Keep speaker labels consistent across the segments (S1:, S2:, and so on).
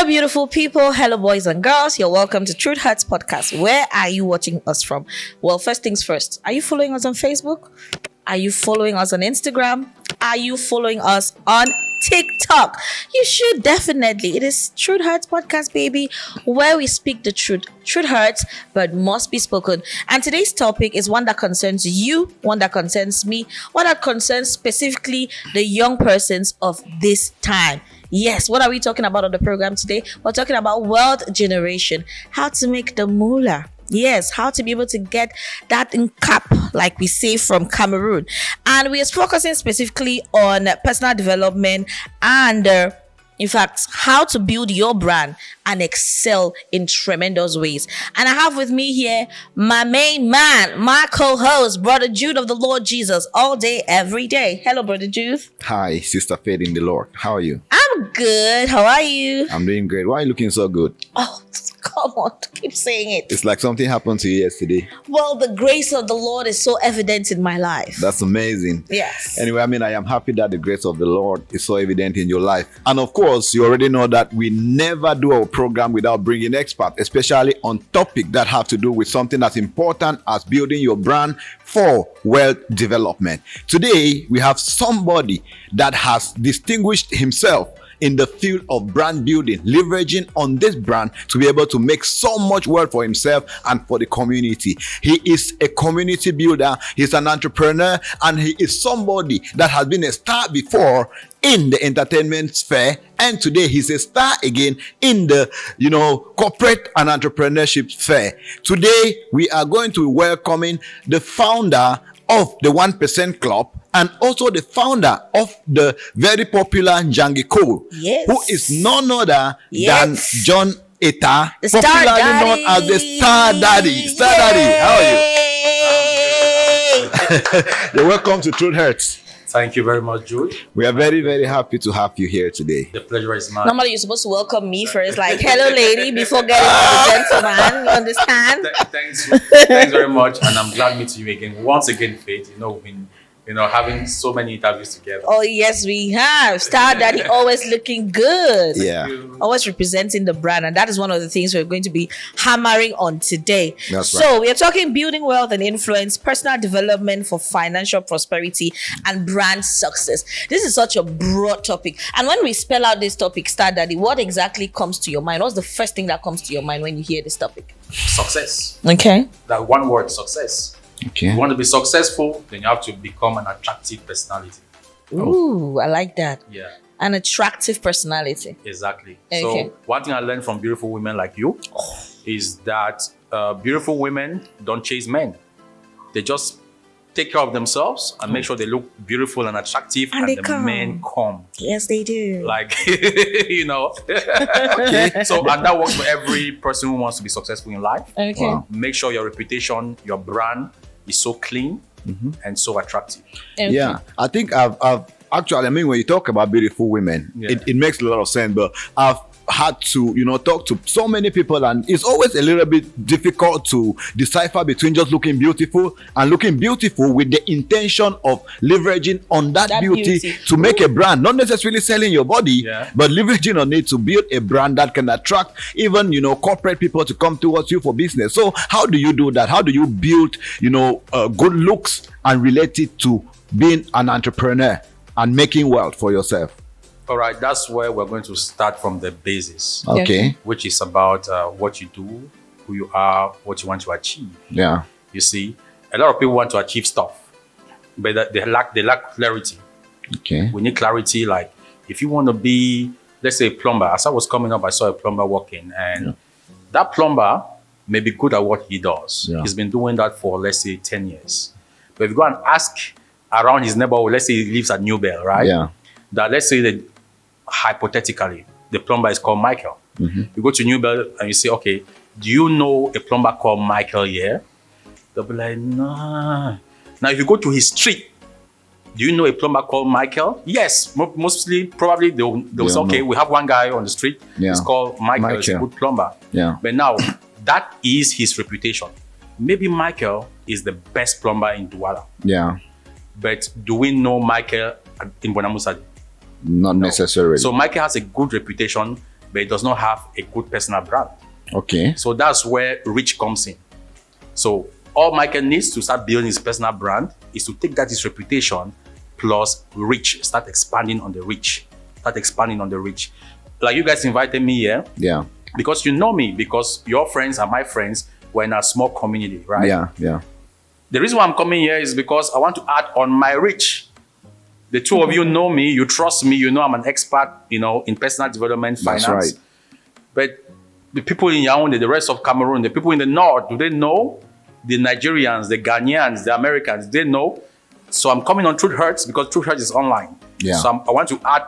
S1: beautiful people. Hello, boys and girls. You're welcome to Truth Hurts Podcast. Where are you watching us from? Well, first things first. Are you following us on Facebook? Are you following us on Instagram? Are you following us on TikTok? You should definitely. It is Truth Hurts Podcast, baby, where we speak the truth. Truth hurts, but must be spoken. And today's topic is one that concerns you, one that concerns me, one that concerns specifically the young persons of this time. Yes, what are we talking about on the program today? We're talking about wealth generation, how to make the moolah. Yes, how to be able to get that in cap, like we say from Cameroon. And we are focusing specifically on personal development and in fact, how to build your brand and excel in tremendous ways. And I have with me here my main man, my co-host, Brother Jude of the Lord Jesus, all day, every day. Hello, Brother Jude.
S2: Hi, Sister Faith in the Lord. How are you?
S1: I'm good. How are you?
S2: I'm doing great. Why are you looking so good?
S1: Oh, come on. Keep saying it.
S2: It's like something happened to you yesterday.
S1: Well, the grace of the Lord is so evident in my life.
S2: That's amazing.
S1: Yes.
S2: Anyway, I am happy that the grace of the Lord is so evident in your life. And of course, you already know that we never do our program without bringing experts, especially on topics that have to do with something as important as building your brand for wealth development. Today, we have somebody that has distinguished himself in the field of brand building, leveraging on this brand to be able to make so much wealth for himself and for the community. He is a community builder, he's an entrepreneur, and he is somebody that has been a star before in the entertainment sphere, and today he's a star again in the corporate and entrepreneurship sphere. Today we are going to be welcoming the founder of the 1% Club and also the founder of the very popular Njangi Cole,
S1: yes,
S2: who is none other than John Eta,
S1: the Star
S2: popularly
S1: Daddy.
S2: known as the Star Daddy. Star Daddy, how are you? You're welcome to Truth Hurts.
S3: Thank you very much, Jude.
S2: We are very, very happy to have you here today.
S3: The pleasure is mine.
S1: Normally, you're supposed to welcome me first, like, hello, lady, before getting to the gentleman. You understand?
S3: Thanks very much. And I'm glad meeting you again. Once again, Faith, we've been having so many interviews together.
S1: Oh, yes, we have. Star Daddy always looking good.
S2: Yeah.
S1: Always representing the brand. And that is one of the things we're going to be hammering on today.
S2: That's
S1: so
S2: right.
S1: we are talking building wealth and influence, personal development for financial prosperity, and brand success. This is such a broad topic. And when we spell out this topic, Star Daddy, what exactly comes to your mind? What's the first thing that comes to your mind when you hear this topic?
S3: Success.
S1: Okay.
S3: That one word, success.
S2: Okay.
S3: If you want to be successful, then you have to become an attractive personality.
S1: Ooh, I like that.
S3: Yeah,
S1: An attractive personality.
S3: exactly.
S1: Okay.
S3: So one thing I learned from beautiful women like you is that beautiful women don't chase men. They just take care of themselves and make sure they look beautiful and attractive,
S1: And they
S3: the
S1: come.
S3: men come.
S1: Yes, they do.
S3: Like, Okay. So, and that works for every person who wants to be successful in life.
S1: Okay.
S2: Wow.
S3: Make sure your reputation, your brand is so clean and so attractive.
S1: Okay.
S2: Yeah, I think I've actually, when you talk about beautiful women,
S3: Yeah.
S2: it makes a lot of sense, but I've had to, talk to so many people, and it's always a little bit difficult to decipher between just looking beautiful and looking beautiful with the intention of leveraging on that beauty to make a brand, not necessarily selling your body, but leveraging on it to build a brand that can attract even, corporate people to come towards you for business. So how do you do that? How do you build, good looks and relate it to being an entrepreneur and making wealth for yourself?
S3: All right, that's where we're going to start from the basis,
S2: Okay.
S3: which is about what you do, who you are, what you want to achieve.
S2: Yeah.
S3: You see, a lot of people want to achieve stuff, but they lack clarity.
S2: Okay.
S3: We need clarity. Like, if you want to be, let's say, a plumber. As I was coming up, I saw a plumber working, and that plumber may be good at what he does.
S2: Yeah.
S3: He's been doing that for, let's say, 10 years. But if you go and ask around his neighborhood, let's say he lives at New Bell, right?
S2: Yeah.
S3: That, let's say that hypothetically, the plumber is called Michael. You go to New Bell and you say, okay, do you know a plumber called Michael here? They'll be like, nah. Now, if you go to his street, do you know a plumber called Michael? Yes, mostly, probably they'll say, okay, we have one guy on the street.
S2: Yeah.
S3: It's called Michael. He's a good plumber.
S2: Yeah.
S3: But now, that is his reputation. Maybe Michael is the best plumber in Douala.
S2: Yeah.
S3: But do we know Michael in Bonamusa?
S2: Not necessarily.
S3: So Michael has a good reputation, but it does not have a good personal brand.
S2: Okay.
S3: So that's where reach comes in. So all Michael needs to start building his personal brand is to take that his reputation plus reach, start expanding on the reach. Like you guys invited me here.
S2: Yeah.
S3: Because you know me, because your friends are my friends. We're in a small community, right?
S2: Yeah.
S3: The reason why I'm coming here is because I want to add on my reach. The two of you know me, you trust me, you know I'm an expert, in personal development, finance.
S2: That's right.
S3: But the people in Yaoundé, the rest of Cameroon, the people in the north, do they know? The Nigerians, the Ghanaians, the Americans, they know. So I'm coming on Truth Hurts because Truth Hurts is online.
S2: Yeah.
S3: So I want to add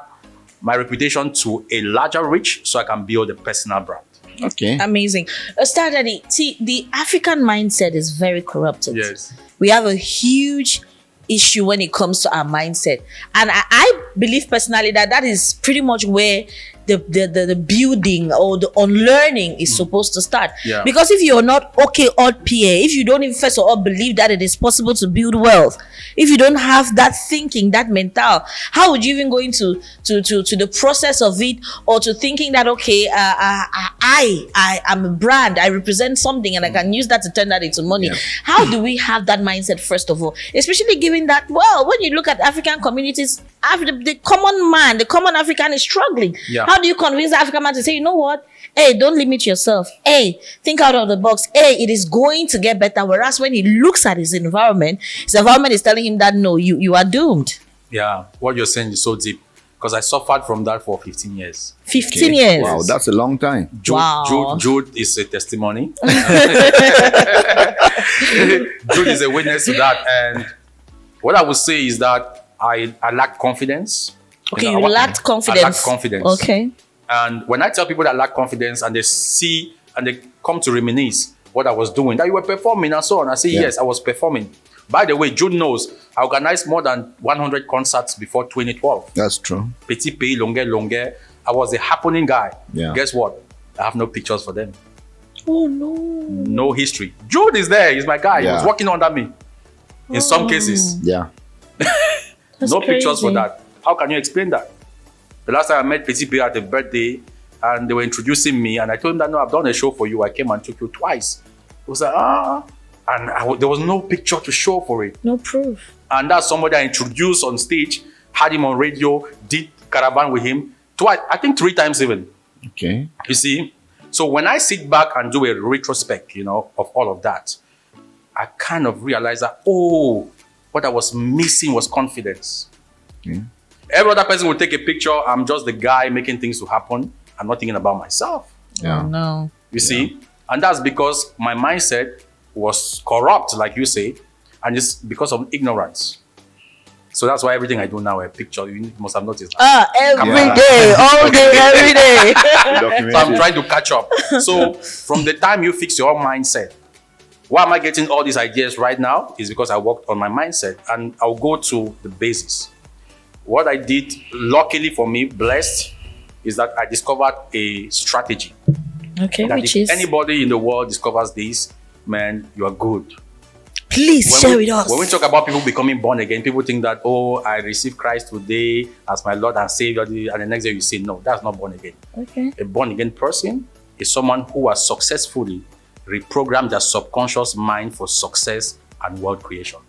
S3: my reputation to a larger reach so I can build a personal brand.
S2: Okay.
S1: Amazing. Star Daddy, see, the African mindset is very corrupted.
S3: Yes.
S1: We have a huge issue when it comes to our mindset. And I believe personally that is pretty much where the building or the unlearning is supposed to start.
S3: Yeah.
S1: Because if you're not okay odd PA, if you don't even first of all believe that it is possible to build wealth, if you don't have that thinking, that mental, how would you even go into to the process of it, or to thinking that okay, I am a brand, I represent something, and I can use that to turn that into money.
S2: Yeah.
S1: How do we have that mindset first of all? Especially given that, well, when you look at African communities, the common man, the common African is struggling.
S3: Yeah.
S1: How do you convince the African man to say, you know what? Hey, don't limit yourself. Hey, think out of the box. Hey, it is going to get better. Whereas when he looks at his environment is telling him that no, you are doomed.
S3: Yeah, what you're saying is so deep because I suffered from that for 15 years.
S1: 15 years.
S2: Wow, that's a long time.
S3: Jude is a testimony. Jude is a witness to that. And what I would say is that I lack confidence.
S1: Okay, you lacked confidence.
S3: I lack confidence.
S1: Okay.
S3: And when I tell people that lack confidence and they see and they come to reminisce what I was doing, that you were performing and so on, I say, yes, I was performing. By the way, Jude knows I organized more than 100 concerts before 2012.
S2: That's true.
S3: Petit Pays, Longue. I was a happening guy.
S2: Yeah.
S3: Guess what? I have no pictures for them.
S1: Oh, no.
S3: No history. Jude is there. He's my guy.
S2: Yeah.
S3: He was working under me. In some cases.
S2: Yeah.
S3: No
S1: crazy.
S3: pictures for that. How can you explain that? The last time I met Petit Pays at a birthday and they were introducing me and I told him that, no, I've done a show for you. I came and took you twice. He was like, and there was no picture to show for it.
S1: No proof.
S3: And that's somebody I introduced on stage, had him on radio, did caravan with him twice, I think 3 times even.
S2: Okay.
S3: You see? So when I sit back and do a retrospect, of all of that, I kind of realized that, what I was missing was confidence.
S2: Okay.
S3: Every other person will take a picture. I'm just the guy making things to happen. I'm not thinking about myself.
S2: Yeah.
S1: Oh, no.
S3: You see? And that's because my mindset was corrupt, like you say, and it's because of ignorance. So that's why everything I do now, a picture, you must have noticed that.
S1: Every
S2: Yeah.
S1: day, all day, every day.
S3: So I'm trying to catch up. So from the time you fix your mindset, why am I getting all these ideas right now? Is because I worked on my mindset, and I'll go to the basis. What I did, luckily for me, blessed, is that I discovered a strategy.
S1: Okay,
S3: That
S1: which
S3: if
S1: is?
S3: anybody in the world discovers this, man, you are good.
S1: Please share with us.
S3: When we talk about people becoming born again, people think that, I received Christ today as my Lord and Savior, and the next day you say, no, that's not born again.
S1: Okay.
S3: A born again person is someone who has successfully reprogrammed their subconscious mind for success and world creation.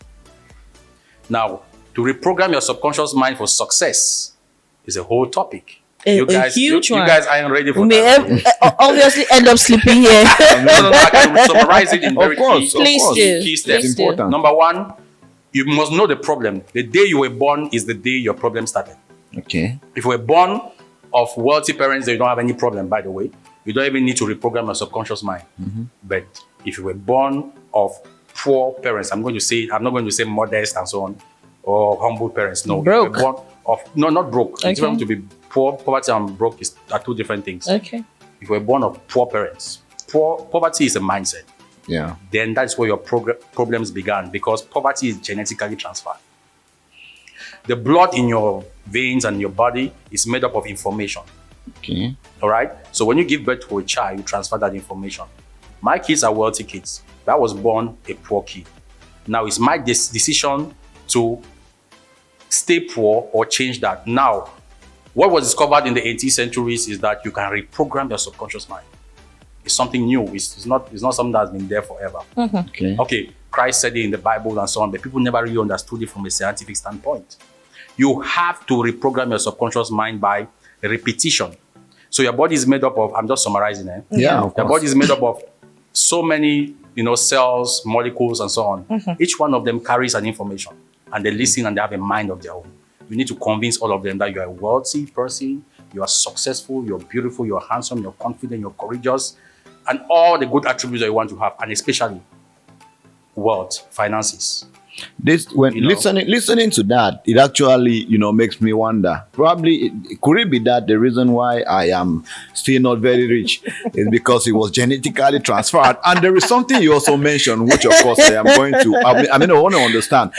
S3: Now, to reprogram your subconscious mind for success is a whole topic.
S1: A huge one.
S3: You guys aren't ready for
S1: We may
S3: that.
S1: obviously end up sleeping here.
S3: No, I can summarize it in very key steps.
S2: It's important.
S3: Number 1, you must know the problem. The day you were born is the day your problem started.
S2: Okay.
S3: If you were born of wealthy parents, then you don't have any problem, by the way. You don't even need to reprogram your subconscious mind. But if you were born of poor parents, I'm not going to say modest and so on, or humble parents. No.
S1: Broke.
S3: If you were born of, no, not broke.
S1: Okay.
S3: It's going to be poor. Poverty and broke are 2 different things.
S1: Okay.
S3: If you were born of poor parents, poverty is a mindset.
S2: Yeah.
S3: Then that's where your problems began, because poverty is genetically transferred. The blood in your veins and your body is made up of information.
S2: Okay.
S3: All right. So when you give birth to a child, you transfer that information. My kids are wealthy kids. I was born a poor kid. Now it's my decision to stay poor or change that. Now, What was discovered in the 18th centuries is that you can reprogram your subconscious mind. It's something new. It's not something that's been there forever. Okay, Christ said it in the Bible and so on, but people never really understood it from a scientific standpoint. You have to reprogram your subconscious mind by repetition. So your body is made up of, I'm just summarizing it.
S2: Yeah, of
S3: Your
S2: course.
S3: body is made up of so many, cells, molecules, and so on. Each one of them carries an information, and they listen and they have a mind of their own. You need to convince all of them that you are a wealthy person, you are successful, you're beautiful, you're handsome, you're confident, you're courageous, and all the good attributes that you want to have, and especially wealth, finances.
S2: Listening to that, it actually, makes me wonder. Probably, could it be that the reason why I am still not very rich is because it was genetically transferred? And there is something you also mentioned, which of course I am going to. I want to understand.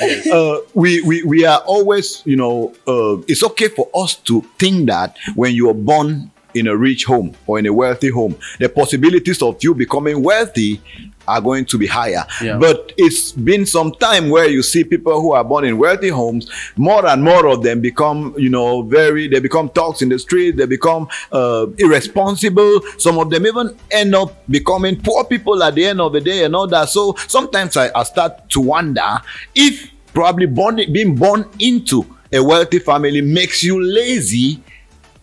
S2: We are always, it's okay for us to think that when you are born in a rich home or in a wealthy home, the possibilities of you becoming wealthy are going to be higher.
S3: Yeah.
S2: But it's been some time where you see people who are born in wealthy homes, more and more of them become, they become thugs in the street, they become irresponsible. Some of them even end up becoming poor people at the end of the day and all that. So sometimes I start to wonder if probably being born into a wealthy family makes you lazy,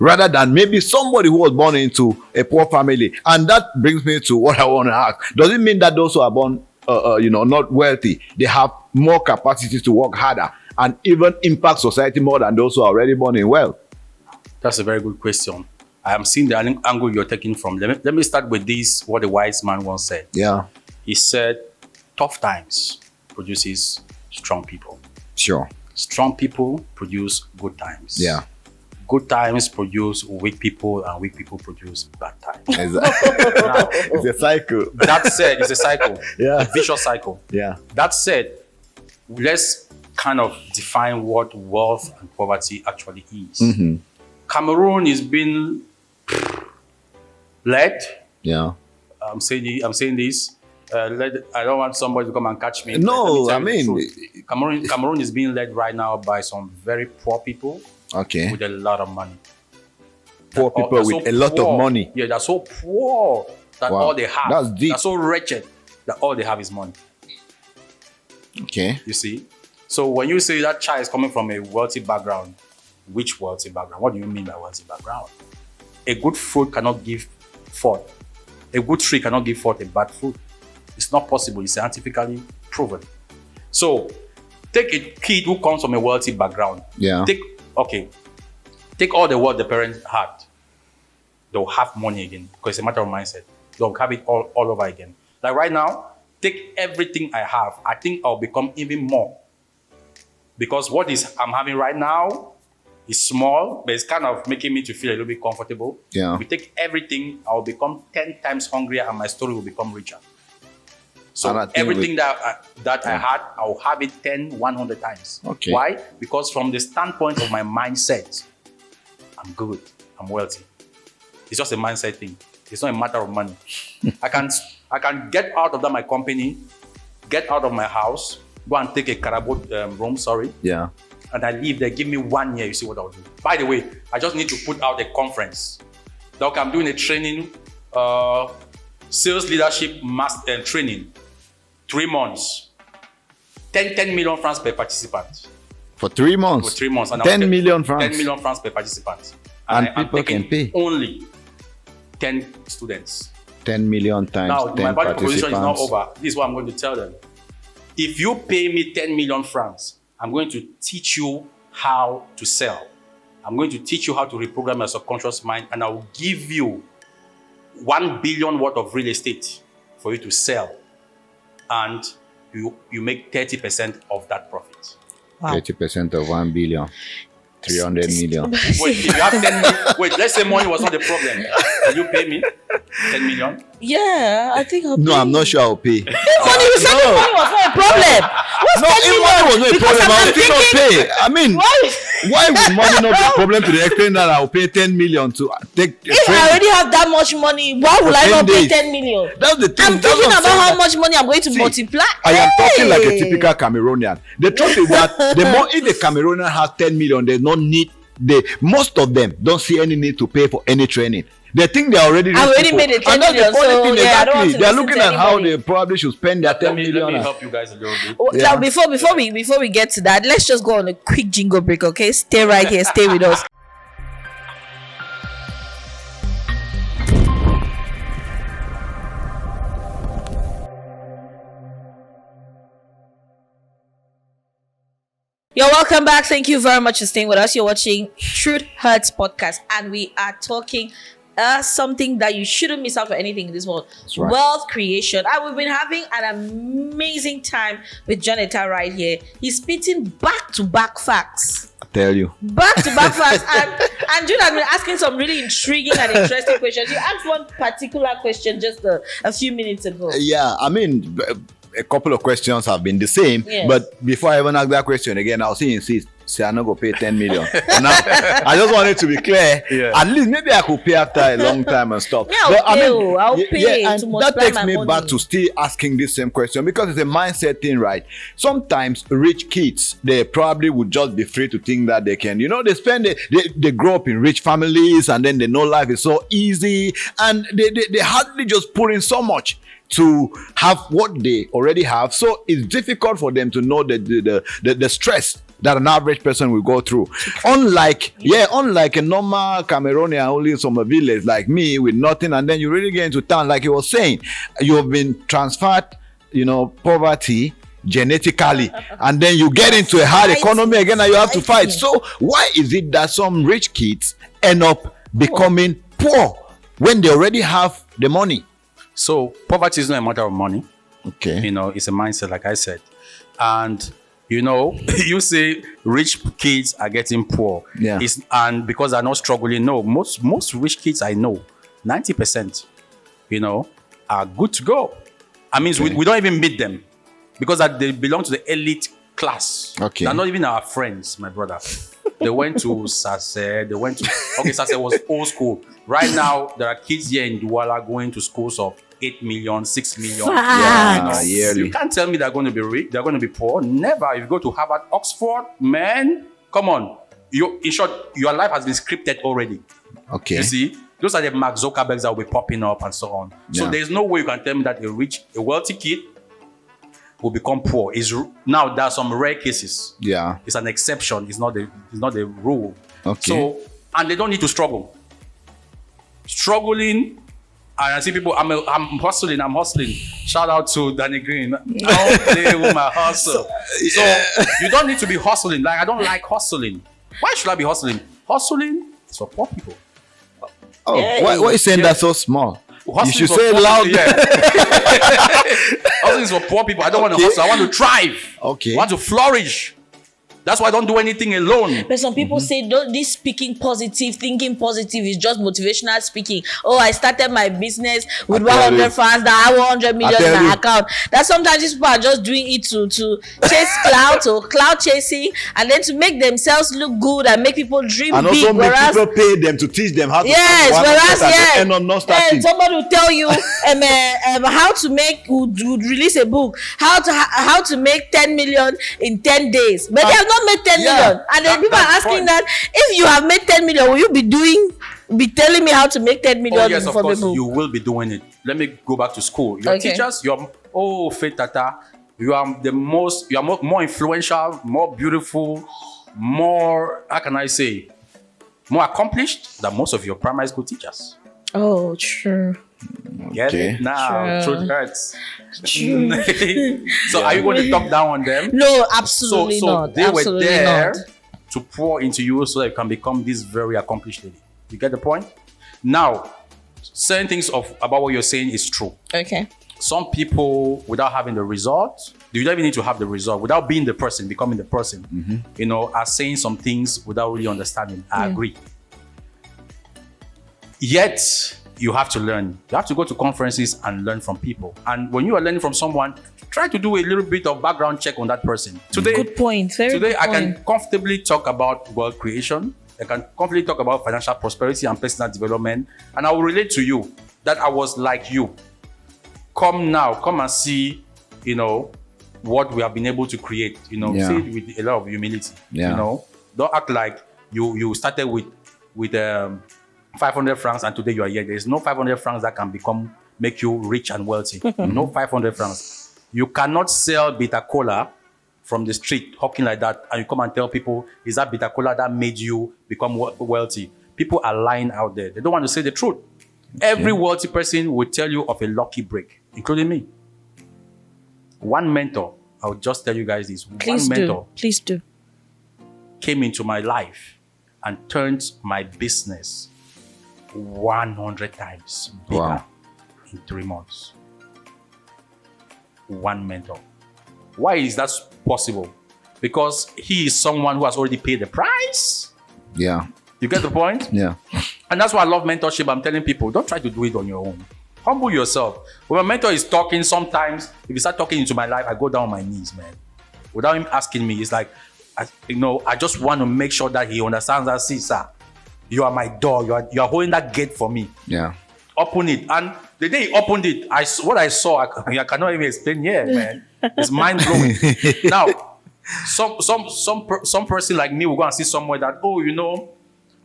S2: rather than maybe somebody who was born into a poor family. And that brings me to what I want to ask. Does it mean that those who are born, not wealthy, they have more capacity to work harder and even impact society more than those who are already born in wealth?
S3: That's a very good question. I am seeing the angle you're taking from. Let me start with this, what the wise man once said.
S2: Yeah.
S3: He said, tough times produces strong people.
S2: Sure.
S3: Strong people produce good times.
S2: Yeah.
S3: Good times produce weak people, and weak people produce bad times.
S2: It's a cycle.
S3: That said, it's a cycle.
S2: Yeah.
S3: A vicious cycle.
S2: Yeah.
S3: That said, let's kind of define what wealth and poverty actually is. Cameroon is being led.
S2: Yeah.
S3: I'm saying this. I don't want somebody to come and catch me.
S2: No,
S3: Let
S2: I
S3: me tell you
S2: mean,
S3: the truth. Cameroon is being led right now by some very poor people
S2: okay.
S3: with a lot of money.
S2: Poor people with a lot of money.
S3: Yeah, they're so poor that
S2: Wow.
S3: all they have.
S2: That's deep.
S3: They're so wretched that all they have is money.
S2: Okay.
S3: You see? So when you say that child is coming from a wealthy background, which wealthy background? What do you mean by wealthy background? A good fruit cannot give forth. A good tree cannot give forth a bad fruit. It's not possible. It's scientifically proven. So take a kid who comes from a wealthy background.
S2: Yeah.
S3: Take all the wealth the parents had. They'll have money again because it's a matter of mindset. They'll have it all over again. Like right now, take everything I have. I think I'll become even more. Because what I'm having right now is small, but it's kind of making me to feel a little bit comfortable.
S2: Yeah.
S3: If we take everything, I'll become 10 times hungrier and my story will become richer. So everything that I had, I'll have it 10, 100 times.
S2: Okay.
S3: Why? Because from the standpoint of my mindset, I'm good, I'm wealthy. It's just a mindset thing. It's not a matter of money. I can get out of my company, get out of my house, go and take a Carabao room,
S2: Yeah.
S3: and I leave there. Give me 1 year, you see what I'll do. By the way, I just need to put out a conference. Like I'm doing a training, sales leadership training, 3 months, 10 million francs per participant.
S2: For 3 months.
S3: For 3 months. And
S2: 10 million francs.
S3: 10 million francs per participant.
S2: And
S3: I'm
S2: people
S3: taking
S2: can pay.
S3: only 10 students.
S2: 10 million times
S3: Now,
S2: 10
S3: my value proposition is not
S2: participants.
S3: over. This is what I'm going to tell them. If you pay me 10 million francs, I'm going to teach you how to sell. I'm going to teach you how to reprogram your subconscious mind, and I will give you 1 billion worth of real estate for you to sell. And you make 30% of that profit.
S1: Wow.
S2: 30% of 1 billion. 300 million.
S3: Wait, if you have 10 million, let's say money was not the problem. Will you pay me 10 million?
S1: Yeah, I think I'll
S2: No,
S1: pay
S2: I'm not sure I'll pay.
S1: Money, you said the money was not a problem. What's
S2: No, if money was not a
S1: Because
S2: problem,
S1: I'm
S2: I'll still not
S1: thinking-
S2: pay. I mean,
S1: Why?
S2: why would money not be a problem to the extent that I'll pay 10 million to take a
S1: If I
S2: training?
S1: already have that much money, why would
S2: For
S1: I
S2: 10
S1: not pay
S2: days.
S1: 10 million?
S2: That's the thing.
S1: I'm
S2: That's
S1: thinking
S2: what I'm
S1: about
S2: saying.
S1: how much money I'm going to
S2: See,
S1: multiply.
S2: I am talking like a
S1: Hey!
S2: typical Cameroonian. The truth is that the more if the Cameroonian has 10 million, there's no need most of them don't see any need to pay for any training. They think they already
S1: made it 10 million. So yeah, I don't want to
S2: they're
S1: listen
S2: looking
S1: to
S2: at how
S1: anybody.
S2: they probably should spend their 10 million.
S3: Let me help you guys a little bit.
S1: Oh,
S2: Yeah.
S1: Now, before we get to that, let's just go on a quick jingle break, okay? Stay right here, stay with us. You're welcome back. Thank you very much for staying with us. You're watching Truth Hurts podcast, and we are talking something that you shouldn't miss out for anything in this world.
S2: right.
S1: Wealth creation. And we've been having an amazing time with Jonathan right here. He's spitting back-to-back facts.
S2: I tell you.
S1: Back-to-back facts. And June has been asking some really intriguing and interesting questions. You asked one particular question just a few minutes ago.
S2: Yeah, I mean, a couple of questions have been the same.
S1: Yes.
S2: But before I even ask that question again, I'll see insist. Say I'm not gonna pay 10 million. Now, I just wanted to be clear.
S3: Yeah.
S2: At least maybe I could pay after a long time and stuff.
S1: Yeah, I'll pay
S2: and
S1: to
S2: that
S1: multiply
S2: takes
S1: my
S2: me
S1: money.
S2: back to still asking this same question because it's a mindset thing, right? Sometimes rich kids, they probably would just be free to think that they can, they grow up in rich families and then they know life is so easy and they hardly just put in so much to have what they already have. So it's difficult for them to know the stress that an average person will go through. Unlike a normal Cameroonian only from a village like me with nothing, and then you really get into town, like you were saying, you have been transferred, poverty genetically, and then you get into a hard economy again and you have to fight. So why is it that some rich kids end up becoming poor when they already have the money?
S3: So poverty is not a matter of money.
S2: Okay.
S3: It's a mindset, like I said. And you say rich kids are getting poor.
S2: Yeah.
S3: And because they're not struggling. No, most rich kids I know, 90%, are good to go. I mean, we don't even meet them because they belong to the elite class.
S2: Okay.
S3: They're not even our friends, my brother. They went to Sase. Sase was old school. Right now, there are kids here in Douala going to schools of 8 million, 6 million.
S1: Facts.
S2: Yearly.
S3: You can't tell me they're going to be rich, they're going to be poor. Never. If you go to Harvard, Oxford, man, come on. In short, your life has been scripted already.
S2: Okay.
S3: You see? Those are the Mark Zuckerbergs that will be popping up and so on.
S2: Yeah.
S3: So there's no way you can tell me that a wealthy kid will become poor. Now there are some rare cases.
S2: Yeah.
S3: It's an exception. It's not the rule.
S2: Okay.
S3: So, and they don't need to struggle. Struggling, and I see people, I'm hustling. Shout out to Danny Green. Don't play with my hustle. So you don't need to be hustling. Like, I don't like hustling. Why should I be hustling? Hustling is for poor people.
S2: Oh,
S1: Yeah.
S2: why are you saying that so small?
S3: Hustling
S2: You should
S3: is for
S2: say it
S3: poor
S2: loud.
S3: people, yeah. Hustling is for poor people. I don't want to hustle. I want to thrive.
S2: Okay.
S3: I want to flourish. That's why I don't do anything alone.
S1: But some people say this thinking positive is just motivational speaking. Oh, I started my business with
S2: I tell
S1: 100
S2: you.
S1: fans that I have 100 million in
S2: tell
S1: my
S2: you.
S1: account. That sometimes these people are just doing it to chase clout or cloud chasing, and then to make themselves look good and make people dream
S2: And
S1: big.
S2: also make
S1: Whereas
S2: people pay them to teach them how to
S1: yes,
S2: start one
S1: whereas
S2: business and
S1: yes,
S2: they end up not starting.
S1: and somebody will tell you how to make would release a book, how to make 10 million in 10 days, but they have not made 10
S2: yeah.
S1: million, and then people are
S3: That's the
S1: asking
S3: point.
S1: that if you have made 10 million, will you be telling me how to make 10 million
S3: Oh, yes, of
S1: from
S3: course,
S1: a book?
S3: you will be doing it. Let me go back to school. Your
S1: Okay.
S3: teachers, Faith Tata, you are more influential, more beautiful, more, how can I say, more accomplished than most of your primary school teachers.
S1: Oh, true.
S3: Get
S2: Okay.
S3: it now?
S1: True.
S3: Truth hurts.
S1: True.
S3: So are you going to talk down on them?
S1: No, absolutely
S3: so
S1: not.
S3: they
S1: Absolutely
S3: were there
S1: not.
S3: to pour into you so that you can become this very accomplished lady. You get the point? Now, certain things about what you're saying is true.
S1: Okay.
S3: Some people, without having the result, you don't even need to have the result. Without being the person, becoming the person, are saying some things without really understanding. I agree. Yet, you have to learn. You have to go to conferences and learn from people. And when you are learning from someone, try to do a little bit of background check on that person. Today,
S1: Good point. Very
S3: Today,
S1: good
S3: I
S1: point.
S3: can comfortably talk about wealth creation. I can comfortably talk about financial prosperity and personal development. And I will relate to you that I was like you. Come and see, what we have been able to create.
S2: Yeah.
S3: See it with a lot of humility.
S2: Yeah.
S3: Don't act like you started with 500 francs and today you are here. There is no 500 francs that can make you rich and wealthy. No 500 francs. You cannot sell bitter cola from the street hawking like that and you come and tell people, is that bitter cola that made you become wealthy? People are lying out there. They don't want to say the truth. Every wealthy person will tell you of a lucky break, including me. One mentor, I'll just tell you guys this.
S1: Please do.
S3: Came into my life and turned my business 100 times bigger in 3 months. One mentor. Why is that possible? Because he is someone who has already paid the price.
S2: Yeah.
S3: You get the point?
S2: Yeah.
S3: And that's why I love mentorship. I'm telling people, don't try to do it on your own. Humble yourself. When my mentor is talking, sometimes, if he start talking into my life, I go down on my knees, man. Without him asking me, it's like, I just want to make sure that he understands that, see, sir, you are my door. You are holding that gate for me.
S2: Yeah.
S3: Open it. And the day he opened it, what I saw, I cannot even explain here, man. It's mind blowing. Now, some person like me will go and see somewhere that,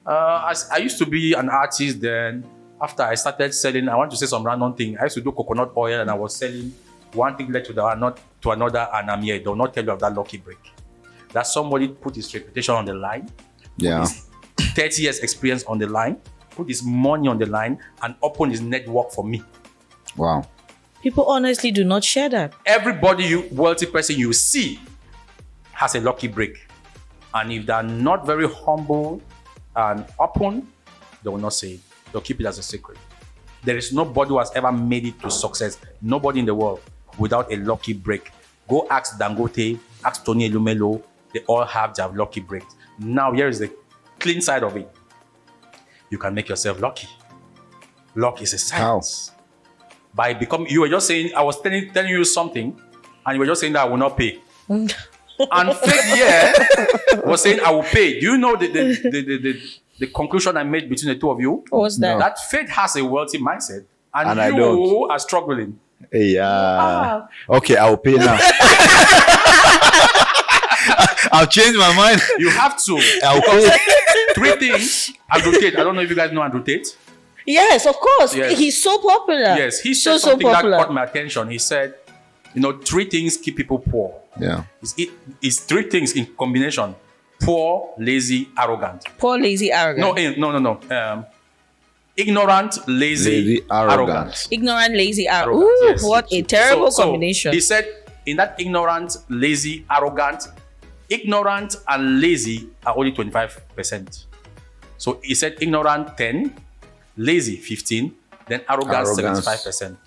S3: I used to be an artist then. After I started selling, I want to say some random thing. I used to do coconut oil and I was selling. One thing led to another, and I'm here. They'll not tell you of that lucky break. That somebody put his reputation on the line.
S2: Yeah.
S3: His 30 years experience on the line, put his money on the line, and open his network for me.
S2: Wow.
S1: People honestly do not share that.
S3: Everybody, wealthy person you see has a lucky break. And if they're not very humble and open, they will not say it. They'll keep it as a secret. There is nobody who has ever made it to success. Nobody in the world without a lucky break. Go ask Dangote, ask Tony Elumelo. They all have their lucky break. Now, here is the clean side of it. You can make yourself lucky. Luck is a science. By becoming, you were just saying, I was telling you something, and you were just saying that I will not pay. And Faith was saying I will pay. Do you know the conclusion I made between the two of you?
S1: What was that?
S3: That Faith has a wealthy mindset, and
S2: I
S3: you
S2: don't.
S3: are struggling.
S2: Yeah. Okay, I will pay now. I'll change my mind.
S3: You have to.
S2: I'll pay.
S3: 3 things. Andrew Tate. I don't know if you guys know Andrew Tate.
S1: Yes, of course.
S3: Yes.
S1: He's so popular.
S3: Yes, he said something that caught my attention. He said, 3 things keep people poor.
S2: Yeah.
S3: It's 3 things in combination: poor, lazy, arrogant.
S1: Poor, lazy, arrogant.
S3: No. Ignorant, lazy, arrogant.
S1: Ignorant, lazy, arrogant. Ooh,
S3: Yes.
S1: what a terrible combination.
S3: He said, in that ignorant, lazy, arrogant, ignorant and lazy are only 25%. So he said ignorant 10, lazy 15, then arrogant 75%.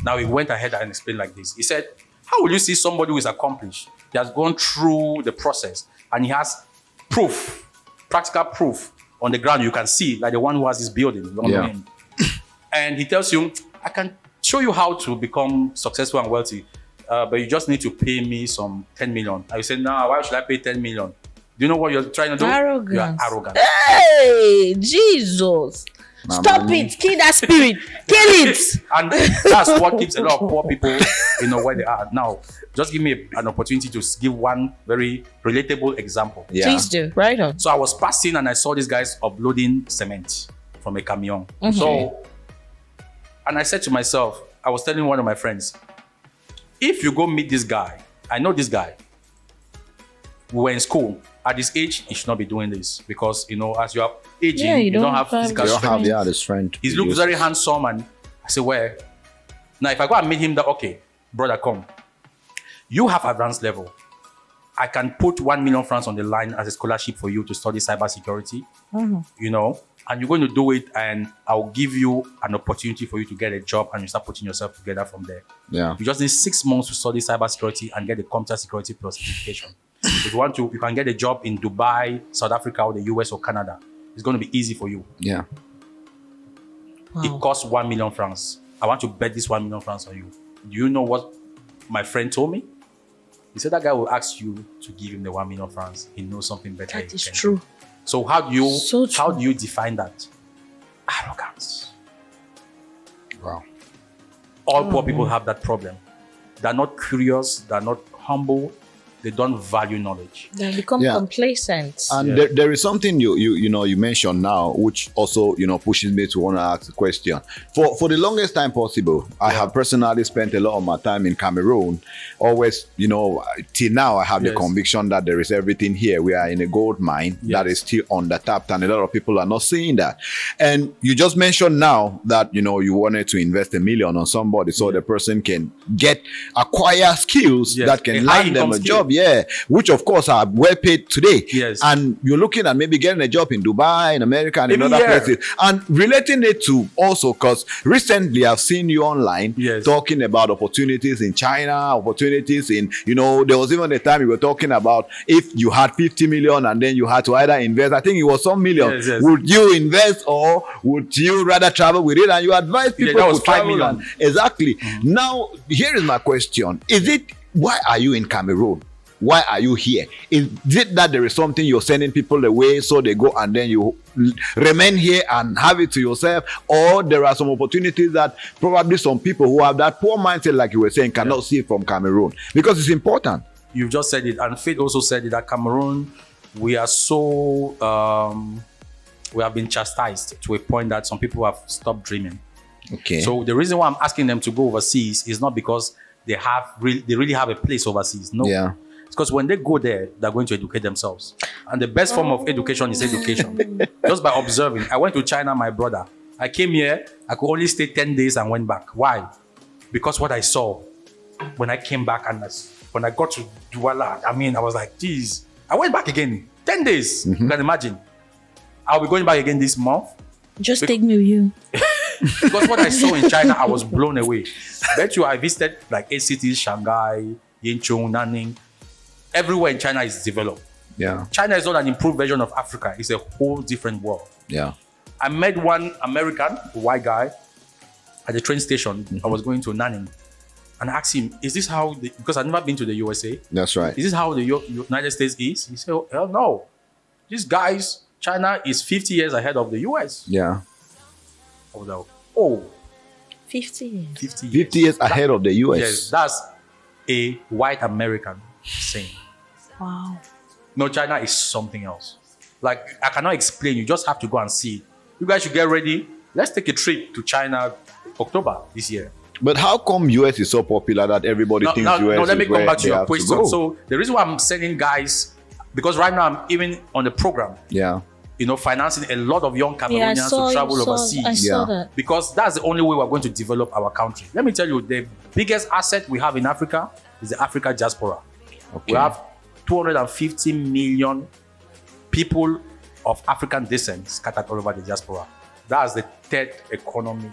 S3: Now he went ahead and explained like this. He said, how will you see somebody who is accomplished? He has gone through the process and he has proof, practical proof on the ground. You can see, like the one who has this building.
S2: Yeah.
S3: And he tells you, I can show you how to become successful and wealthy, but you just need to pay me some 10 million. I say, nah, why should I pay 10 million? Do you know what you're trying to do?
S1: Arrogance.
S3: You are arrogant.
S1: Hey, Jesus. Stop it. Kill that spirit. Kill it.
S3: And that's what keeps a lot of poor people, where they are. Now, just give me an opportunity to give one very relatable example.
S2: Yeah.
S1: Please do. Right on.
S3: So I was passing and I saw these guys uploading cement from a camion.
S1: Mm-hmm.
S3: So, and I said to myself, I was telling one of my friends, if you go meet this guy, I know this guy, we were in school. At this age, he should not be doing this because, as you are aging, you don't have physical
S2: You don't
S3: strength.
S2: have the strength.
S3: He looks very handsome, and I say, where? Now, if I go and meet him, okay, brother, come. You have advanced level. I can put 1 million francs on the line as a scholarship for you to study cybersecurity, and you're going to do it, and I'll give you an opportunity for you to get a job, and you start putting yourself together from there.
S2: Yeah.
S3: You just need 6 months to study cybersecurity and get the computer security plus certification. If you want to, you can get a job in Dubai, South Africa, or the US or Canada. It's going to be easy for you.
S2: Yeah.
S1: Wow.
S3: It costs 1 million francs. I want to bet this 1 million francs on you. Do you know what my friend told me? He said that guy will ask you to give him the 1 million francs. He knows something better.
S1: That is true.
S3: So how do you
S1: So true.
S3: how do you define that? Arrogance.
S2: Wow.
S3: All poor people have that problem. They're not curious. They're not humble. they don't value knowledge.
S1: They become
S2: Yeah.
S1: complacent.
S2: And there is something you mentioned now, which also pushes me to want to ask the question. For the longest time possible, I have personally spent a lot of my time in Cameroon. Always, till now, I have the
S3: Yes.
S2: conviction that there is everything here. We are in a gold mine that is still undertapped, and a lot of people are not seeing that. And you just mentioned now that you wanted to invest $1 million on somebody so the person can acquire skills
S3: Yes.
S2: that can
S3: A
S2: land
S3: high
S2: them
S3: income
S2: a
S3: skill.
S2: job, which of course are well paid today.
S3: Yes.
S2: And you're looking at maybe getting a job in Dubai, in America, and in
S3: Even
S2: other
S3: here.
S2: places. And relating it to also, because recently I've seen you online
S3: Yes.
S2: talking about opportunities in China, opportunities in, there was even a time you were talking about if you had 50 million and then you had to either invest, I think it was some million.
S3: Yes, yes.
S2: Would you invest or would you rather travel with it? And you advise people
S3: that was
S2: to
S3: 5
S2: travel.
S3: million.
S2: Exactly. Now, here is my question. Why are you in Cameroon? Why are you here? Is it that there is something you're sending people away so they go and then you remain here and have it to yourself? Or there are some opportunities that probably some people who have that poor mindset, like you were saying, cannot see from Cameroon? Because it's important.
S3: You've just said it, and Faith also said it, that Cameroon, we are so we have been chastised to a point that some people have stopped dreaming.
S2: Okay.
S3: So the reason why I'm asking them to go overseas is not because they really have a place overseas. No.
S2: Yeah.
S3: It's because when they go there, they're going to educate themselves. And the best form of education is education. Just by observing. I went to China, my brother. I came here, I could only stay 10 days and went back. Why? Because what I saw when I came back and when I got to Douala, I was like, geez. I went back again. 10 days. You can imagine. I'll be going back again this month.
S1: Just take me with you.
S3: Because what I saw in China, I was blown away. Bet you I visited like 8 cities, Shanghai, Yinchun, Nanning. Everywhere in China is developed.
S2: Yeah.
S3: China is not an improved version of Africa. It's a whole different world.
S2: Yeah.
S3: I met one American, a white guy, at the train station. I was going to Nanning. And I asked him, is this how, because I've never been to the USA.
S2: That's right.
S3: Is this how the United States is? He said, oh, hell no. These guys, China is 50 years ahead of the US.
S2: Yeah.
S3: I was like, oh,
S1: 50 years.
S3: 50 years.
S2: 50 years ahead of the US.
S3: Yes, that's a white American saying.
S1: Wow.
S3: No, China is something else. Like, I cannot explain. You just have to go and see it. You guys should get ready. Let's take a trip to China October this year.
S2: But how come US is so popular that everybody thinks US
S3: No, let me
S2: is
S3: come
S2: where
S3: back to
S2: they
S3: your
S2: have
S3: question.
S2: go?
S3: So the reason why I'm sending guys, because right now I'm even on the program,
S2: Yeah.
S3: financing a lot of young
S1: Yeah, I
S3: Cameroonians
S1: saw,
S3: to travel
S1: I
S3: overseas.
S1: saw
S2: Yeah.
S1: that.
S3: Because that's the only way we're going to develop our country. Let me tell you, the biggest asset we have in Africa is the Africa diaspora.
S2: Okay.
S3: We have 250 million people of African descent scattered all over the diaspora. That's the third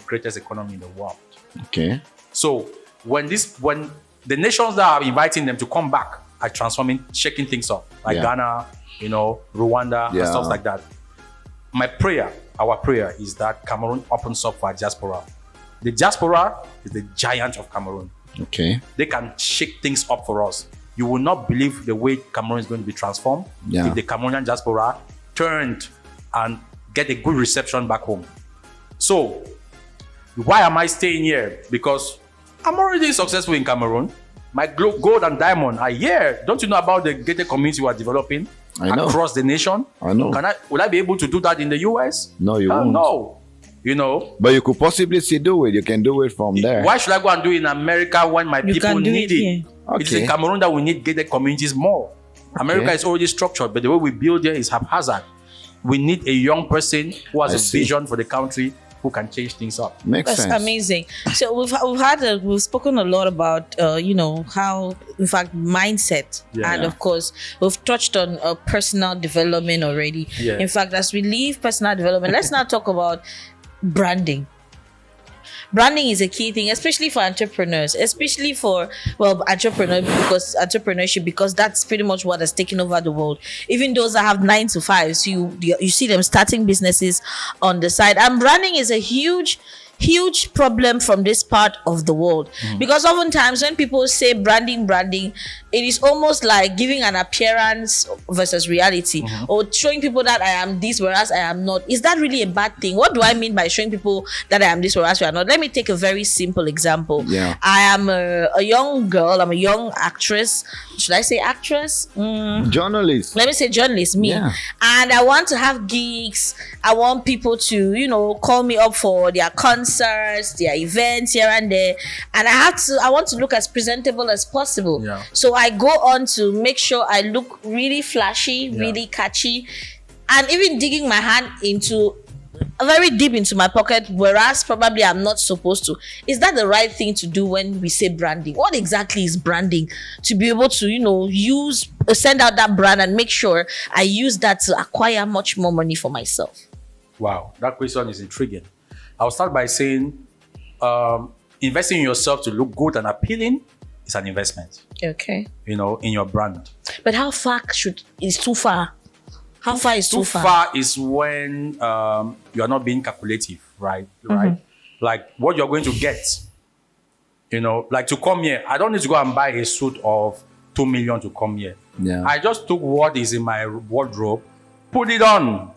S3: greatest economy in the world.
S2: Okay.
S3: So when the nations that are inviting them to come back are transforming, shaking things up, like
S2: Yeah.
S3: Ghana, Rwanda, and
S2: Yeah.
S3: stuff like that. Our prayer is that Cameroon opens up for our diaspora. The diaspora is the giant of Cameroon.
S2: Okay.
S3: They can shake things up for us. You will not believe the way Cameroon is going to be transformed
S2: Yeah.
S3: if the Cameroonian diaspora turned and get a good reception back home. So, why am I staying here? Because I'm already successful in Cameroon. My gold and diamond are here. Don't you know about the gated community we are developing
S2: I know.
S3: across the nation?
S2: I know.
S3: Will I be able to do that in the US?
S2: No, you won't.
S3: No.
S2: But you could possibly still do it. You can do it from there.
S3: Why should I go and do it in America when my
S1: You
S3: people
S1: can do
S3: need
S1: it
S3: it?
S1: here.
S3: It is
S2: Okay.
S3: in Cameroon that we need gated communities more. America is already structured, but the way we build here is haphazard. We need a young person who has
S2: I
S3: a
S2: see.
S3: vision for the country who can change things up.
S2: Makes
S1: That's
S2: sense.
S1: amazing. So we've spoken a lot about how, in fact, mindset,
S3: Yeah.
S1: and of course we've touched on personal development already.
S3: Yeah.
S1: In fact, as we leave personal development, let's now talk about branding. Branding is a key thing, especially for entrepreneurs, entrepreneurship, because that's pretty much what has taken over the world. Even those that have 9 to 5s, you see them starting businesses on the side. And branding is a huge huge problem from this part of the world. Because oftentimes when people say branding, it is almost like giving an appearance versus reality, or showing people that I am this whereas I am not. Is that really a bad thing? What do I mean by showing people that I am this whereas we are not? Let me take a very simple example. I am a young girl. I'm a young actress. Should I say actress?
S2: Journalist.
S1: Let me say journalist, me. And I want to have gigs. I want people to, call me up for their concerts, their events here and there. And I want to look as presentable as possible. So I go on to make sure I look really flashy, really catchy, and even digging my hand into very deep into my pocket, whereas probably I'm not supposed to. Is that the right thing to do when we say branding? What exactly is branding? To be able to, send out that brand and make sure I use that to acquire much more money for myself.
S3: Wow, that question is intriguing. I'll start by saying investing in yourself to look good and appealing is an investment.
S1: Okay.
S3: In your brand.
S1: But how far is too far? How far is too far?
S3: Too far is when you are not being calculative, right? Like what you're going to get. Like to come here, I don't need to go and buy a suit of 2 million to come here. I just took what is in my wardrobe, put it on.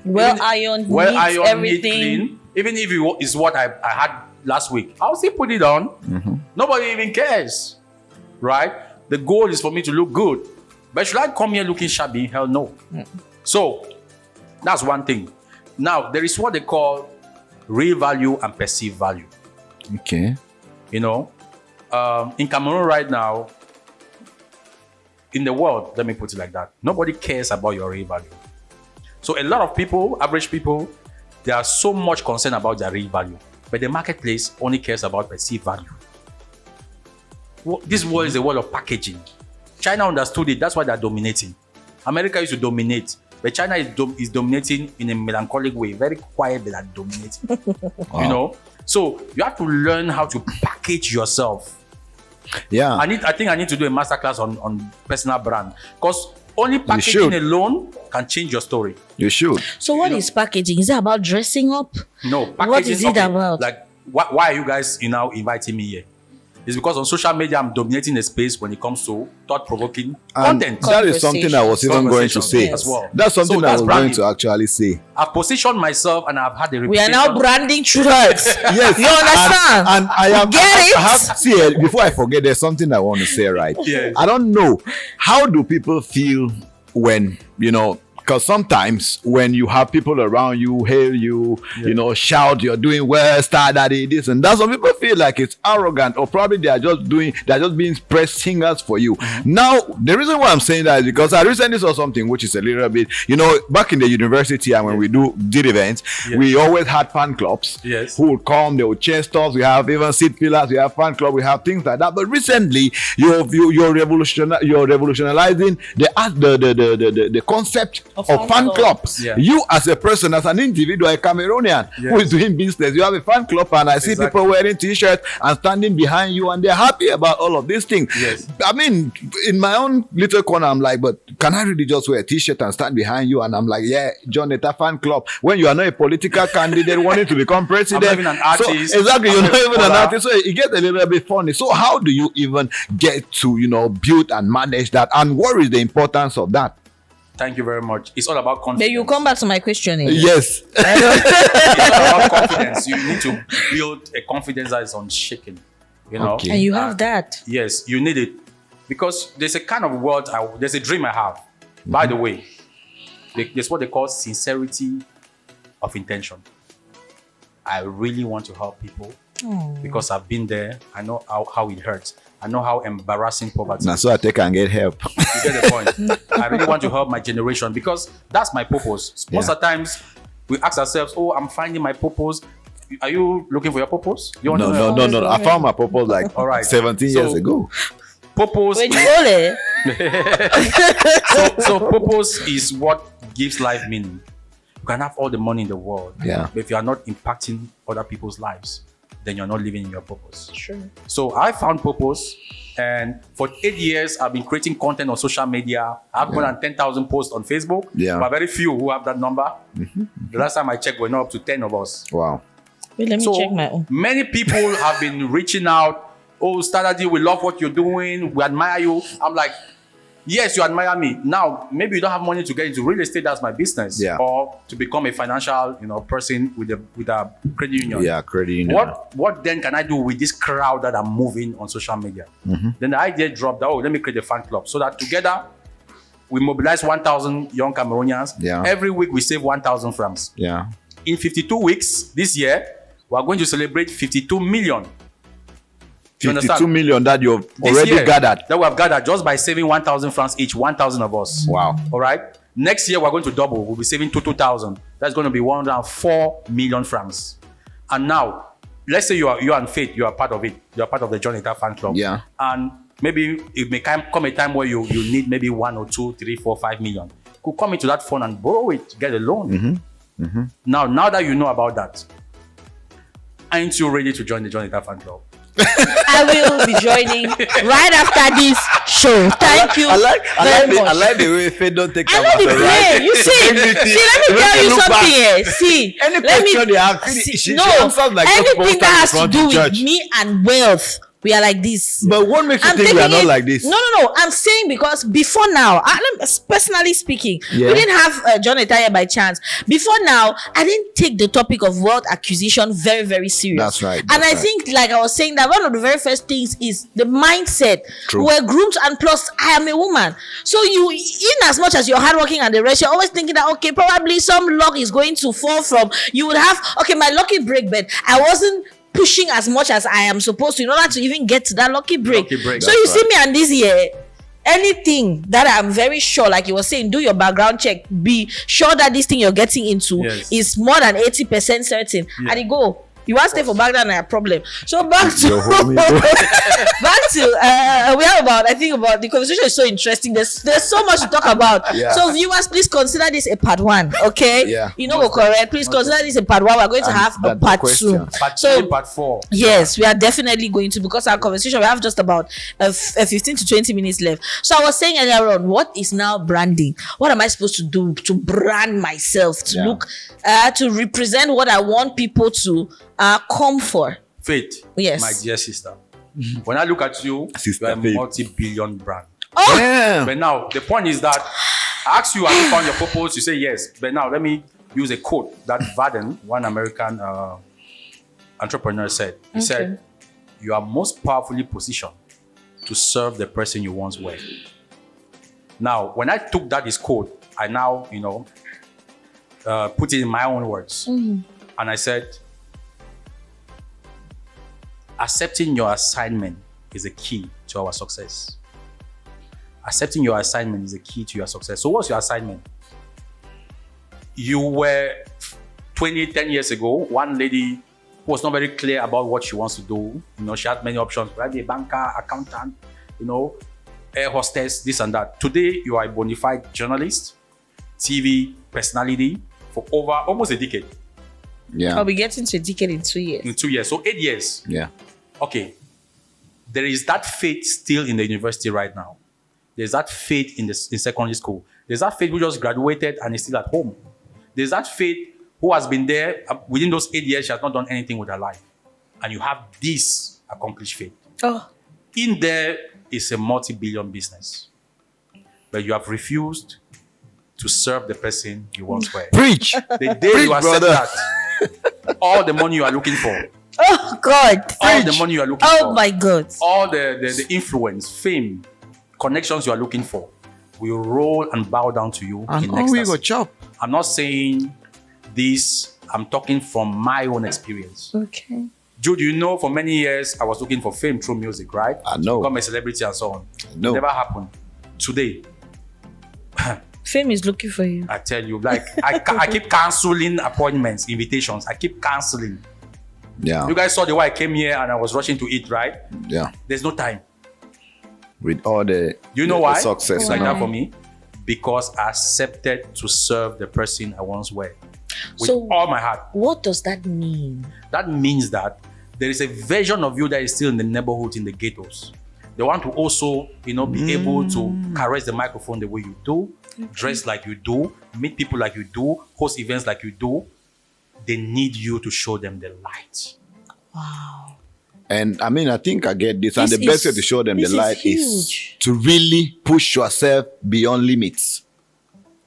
S1: Well ironed, neat, everything.
S3: Clean. Even if it is what I had last week, I'll still put it on. Nobody even cares, right? The goal is for me to look good. But should I come here looking shabby? Hell no. So that's one thing. Now, there is what they call real value and perceived value.
S2: Okay.
S3: In Cameroon right now, in the world, let me put it like that, nobody cares about your real value. So a lot of people, average people, they are so much concerned about their real value. But the marketplace only cares about perceived value. This world is a world of packaging. China understood it. That's why they're dominating. America used to dominate, but China is dominating in a melancholic way, very quiet, but they're dominating. Wow. So you have to learn how to package yourself. I think I need to do a masterclass on personal brand, because only packaging alone can change your story.
S2: You should.
S1: So what is packaging? Is it about dressing up?
S3: No. Packaging,
S1: what is it about?
S3: Like, why are you guys now inviting me here? It's because on social media, I'm dominating the space when it comes to thought-provoking content.
S2: That is something I was even going to say.
S3: As well.
S2: That's something I was going to actually say.
S3: I've positioned myself and I've had a reputation.
S1: We are now branding True Hearts.
S2: Yes.
S1: You understand?
S2: And I am.
S1: Get it?
S2: See, before I forget, there's something I want to say, right?
S3: Yes.
S2: I don't know. How do people feel when, because sometimes when you have people around you, hail you, shout, you're doing well, star daddy, this and that, some people feel like it's arrogant, or probably they're just being press singers for you. Now, the reason why I'm saying that is because I recently saw something which is a little bit, back in the university, and when we did events, we always had fan clubs who would come, they would cheer stuff, we have even seat fillers, we have fan club, we have things like that. But recently, you're revolutionizing the concept of fan clubs. You as a person, as an individual, a Cameroonian who is doing business, you have a fan club, and I see people wearing t-shirts and standing behind you, and they're happy about all of these things. I mean, in my own little corner, I'm like, but can I really just wear a t-shirt and stand behind you? And I'm like, John, it's a fan club. When you are not a political candidate wanting to become president,
S3: I'm not even an artist.
S2: So, exactly, you're not even an artist, so it gets a little bit funny. So how do you even get to build and manage that, and what is the importance of that?
S3: Thank you very much. It's all about confidence.
S1: But you come back to my question.
S2: Yes.
S3: It's all about confidence. You need to build a confidence that is unshaken.
S2: Okay.
S1: And you have that.
S3: Yes, you need it. Because there's a kind of world, there's a dream I have. By the way, there's what they call sincerity of intention. I really want to help people because I've been there. I know how it hurts. I know how embarrassing poverty is.
S2: Now, so I take and get help.
S3: You get the point. I really want to help my generation because that's my purpose. Most of the times, we ask ourselves, I'm finding my purpose. Are you looking for your purpose?
S2: No. I found my purpose like 17 years ago.
S3: Purpose. So purpose is what gives life meaning. You can have all the money in the world. But if you are not impacting other people's lives, then you're not living in your purpose.
S1: Sure. So
S3: I found purpose, and for 8 years, I've been creating content on social media. I have more than 10,000 posts on Facebook, but very few who have that number. The last time I checked, we're not up to 10 of us.
S2: Wow.
S1: Wait, let me check my own.
S3: Many people have been reaching out. Oh, Standard, we love what you're doing. We admire you. I'm like, yes, you admire me. Now, maybe you don't have money to get into real estate. That's my business.
S2: Yeah.
S3: Or to become a financial, person with a credit union.
S2: Yeah, credit union.
S3: What then can I do with this crowd that are moving on social media? Then the idea dropped that, let me create a fan club so that together we mobilize 1,000 young Cameroonians.
S2: Yeah.
S3: Every week we save 1,000 francs.
S2: Yeah.
S3: In 52 weeks this year, we are going to celebrate 52 million. You
S2: 52
S3: understand?
S2: million that you've
S3: This
S2: already
S3: year,
S2: gathered.
S3: that we have gathered just by saving 1,000 francs each, 1,000 of us.
S2: Wow.
S3: All right. Next year, we're going to double. We'll be saving 2,000. That's going to be 104 million francs. And now, let's say you and Faith, you are part of it. You are part of the John Etta fan club.
S2: Yeah.
S3: And maybe it may come a time where you need maybe 1 or 2, 3, 4, 5 million. You could come into that fund and borrow it, get a loan. Now that you know about that, aren't you ready to join the John Etta fan club?
S1: I will be joining right after this show. Thank you.
S2: I
S1: very much.
S2: like the way Faith don't take
S1: I know the play. You see, let me tell you something here. See,
S2: Any
S1: let me,
S2: question they have,
S1: see,
S2: she
S1: no,
S2: answers like just
S1: anything that has to
S2: front
S1: do
S2: of
S1: with
S2: church.
S1: me and wealth, we are like this.
S2: But what makes you
S1: I'm
S2: think we are
S1: taking
S2: not
S1: it-
S2: like this?
S1: No. I'm saying because before now, personally speaking,
S2: Yeah.
S1: we didn't have John Etaya by chance. Before now, I didn't take the topic of wealth accusation very, very serious.
S2: That's right,
S1: And
S2: that's
S1: I
S2: right.
S1: think, like I was saying, that one of the very first things is the mindset.
S2: True.
S1: We're groomed, and plus, I am a woman. So you, in as much as you're hardworking and the rest, you're always thinking that, okay, probably some luck is going to fall from. You would have, okay, my lucky break, but I wasn't pushing as much as I am supposed to in order to even get to that lucky break.
S3: Lucky break,
S1: So
S3: that's
S1: you see me and this year, anything that I'm very sure, like you were saying, do your background check. Be sure that this thing you're getting into
S3: Yes.
S1: is more than 80% certain.
S3: Yeah.
S1: And you go. You want to stay for background, a problem. So back to
S2: Your homie, bro.
S1: back to we have about, I think about the conversation is so interesting. There's so much to talk about.
S2: Yeah.
S1: So viewers, please consider this a part 1. Okay.
S2: Yeah.
S1: You know, correct. Please consider this a part 1. We're going to
S2: And
S1: have a
S2: that's the
S1: part 2.
S2: question.
S3: Part
S1: So-
S3: 3, part 4.
S1: Yes, we are definitely going to, because our conversation, we have just about 15 to 20 minutes left. So I was saying earlier on, what is now branding? What am I supposed to do to brand myself, to
S2: Yeah.
S1: look, to represent what I want people to come for?
S3: Faith,
S1: Yes.
S3: my dear sister. When I look at you,
S2: Sister
S3: you're a
S2: Faith.
S3: multi-billion brand.
S1: Oh,
S2: Damn.
S3: But now, the point is that I asked you, have you found your purpose? You say yes. But now, let me use a quote that Vaden, one American entrepreneur, said. He said, you are most powerfully positioned to serve the person you once were. Now, when I took that his quote, I now, put it in my own words. And I said, accepting your assignment is a key to our success. Accepting your assignment is a key to your success. So what's your assignment? You were 10 years ago, one lady who was not very clear about what she wants to do. She had many options, right? A banker, accountant, air hostess, this and that. Today, you are a bona fide journalist, TV personality for over almost a decade.
S2: Yeah.
S1: I'll be getting to a decade in 2 years.
S3: In 2 years, so 8 years.
S2: Yeah.
S3: Okay, there is that faith still in the university right now. There's that faith in secondary school. There's that faith who just graduated and is still at home. There's that faith who has been there within those 8 years. She has not done anything with her life. And you have this accomplished faith.
S1: Oh,
S3: In there is a multi-billion business. But you have refused to serve the person you once were.
S2: Preach.
S3: The day you accept
S2: brother.
S3: that, all the money you are looking for,
S1: oh God.
S3: all the money you are looking for,
S1: Oh my God.
S3: all the influence, fame, connections you are looking for will roll and bow down to you
S2: And
S3: in
S2: all we go
S3: ecstasy.
S2: chop.
S3: I'm not saying this, I'm talking from my own experience.
S1: Okay.
S3: Jude, for many years I was looking for fame through music, right?
S2: I know.
S3: To become a celebrity and so on.
S2: know.
S3: Never happened. Today,
S1: Fame is looking for you.
S3: I tell you, I keep canceling appointments, invitations. I keep canceling.
S2: Yeah.
S3: You guys saw the way I came here and I was rushing to eat, right?
S2: Yeah.
S3: There's no time.
S2: With all the
S3: Do you know
S2: the
S3: why?
S2: success
S3: It's like
S2: now.
S3: that for me. Because I accepted to serve the person I once were with
S1: So-
S3: all my heart.
S1: What does that mean?
S3: That means that there is a version of you that is still in the neighborhood, in the ghettos. They want to also, be able to caress the microphone the way you do, dress like you do, meet people like you do, host events like you do. they need you to show them the light.
S1: Wow.
S2: And I mean, I think I get this. And
S1: This
S2: the best way
S1: is-
S2: to show them the
S1: this is
S2: light is
S1: huge.
S2: to really push yourself beyond limits.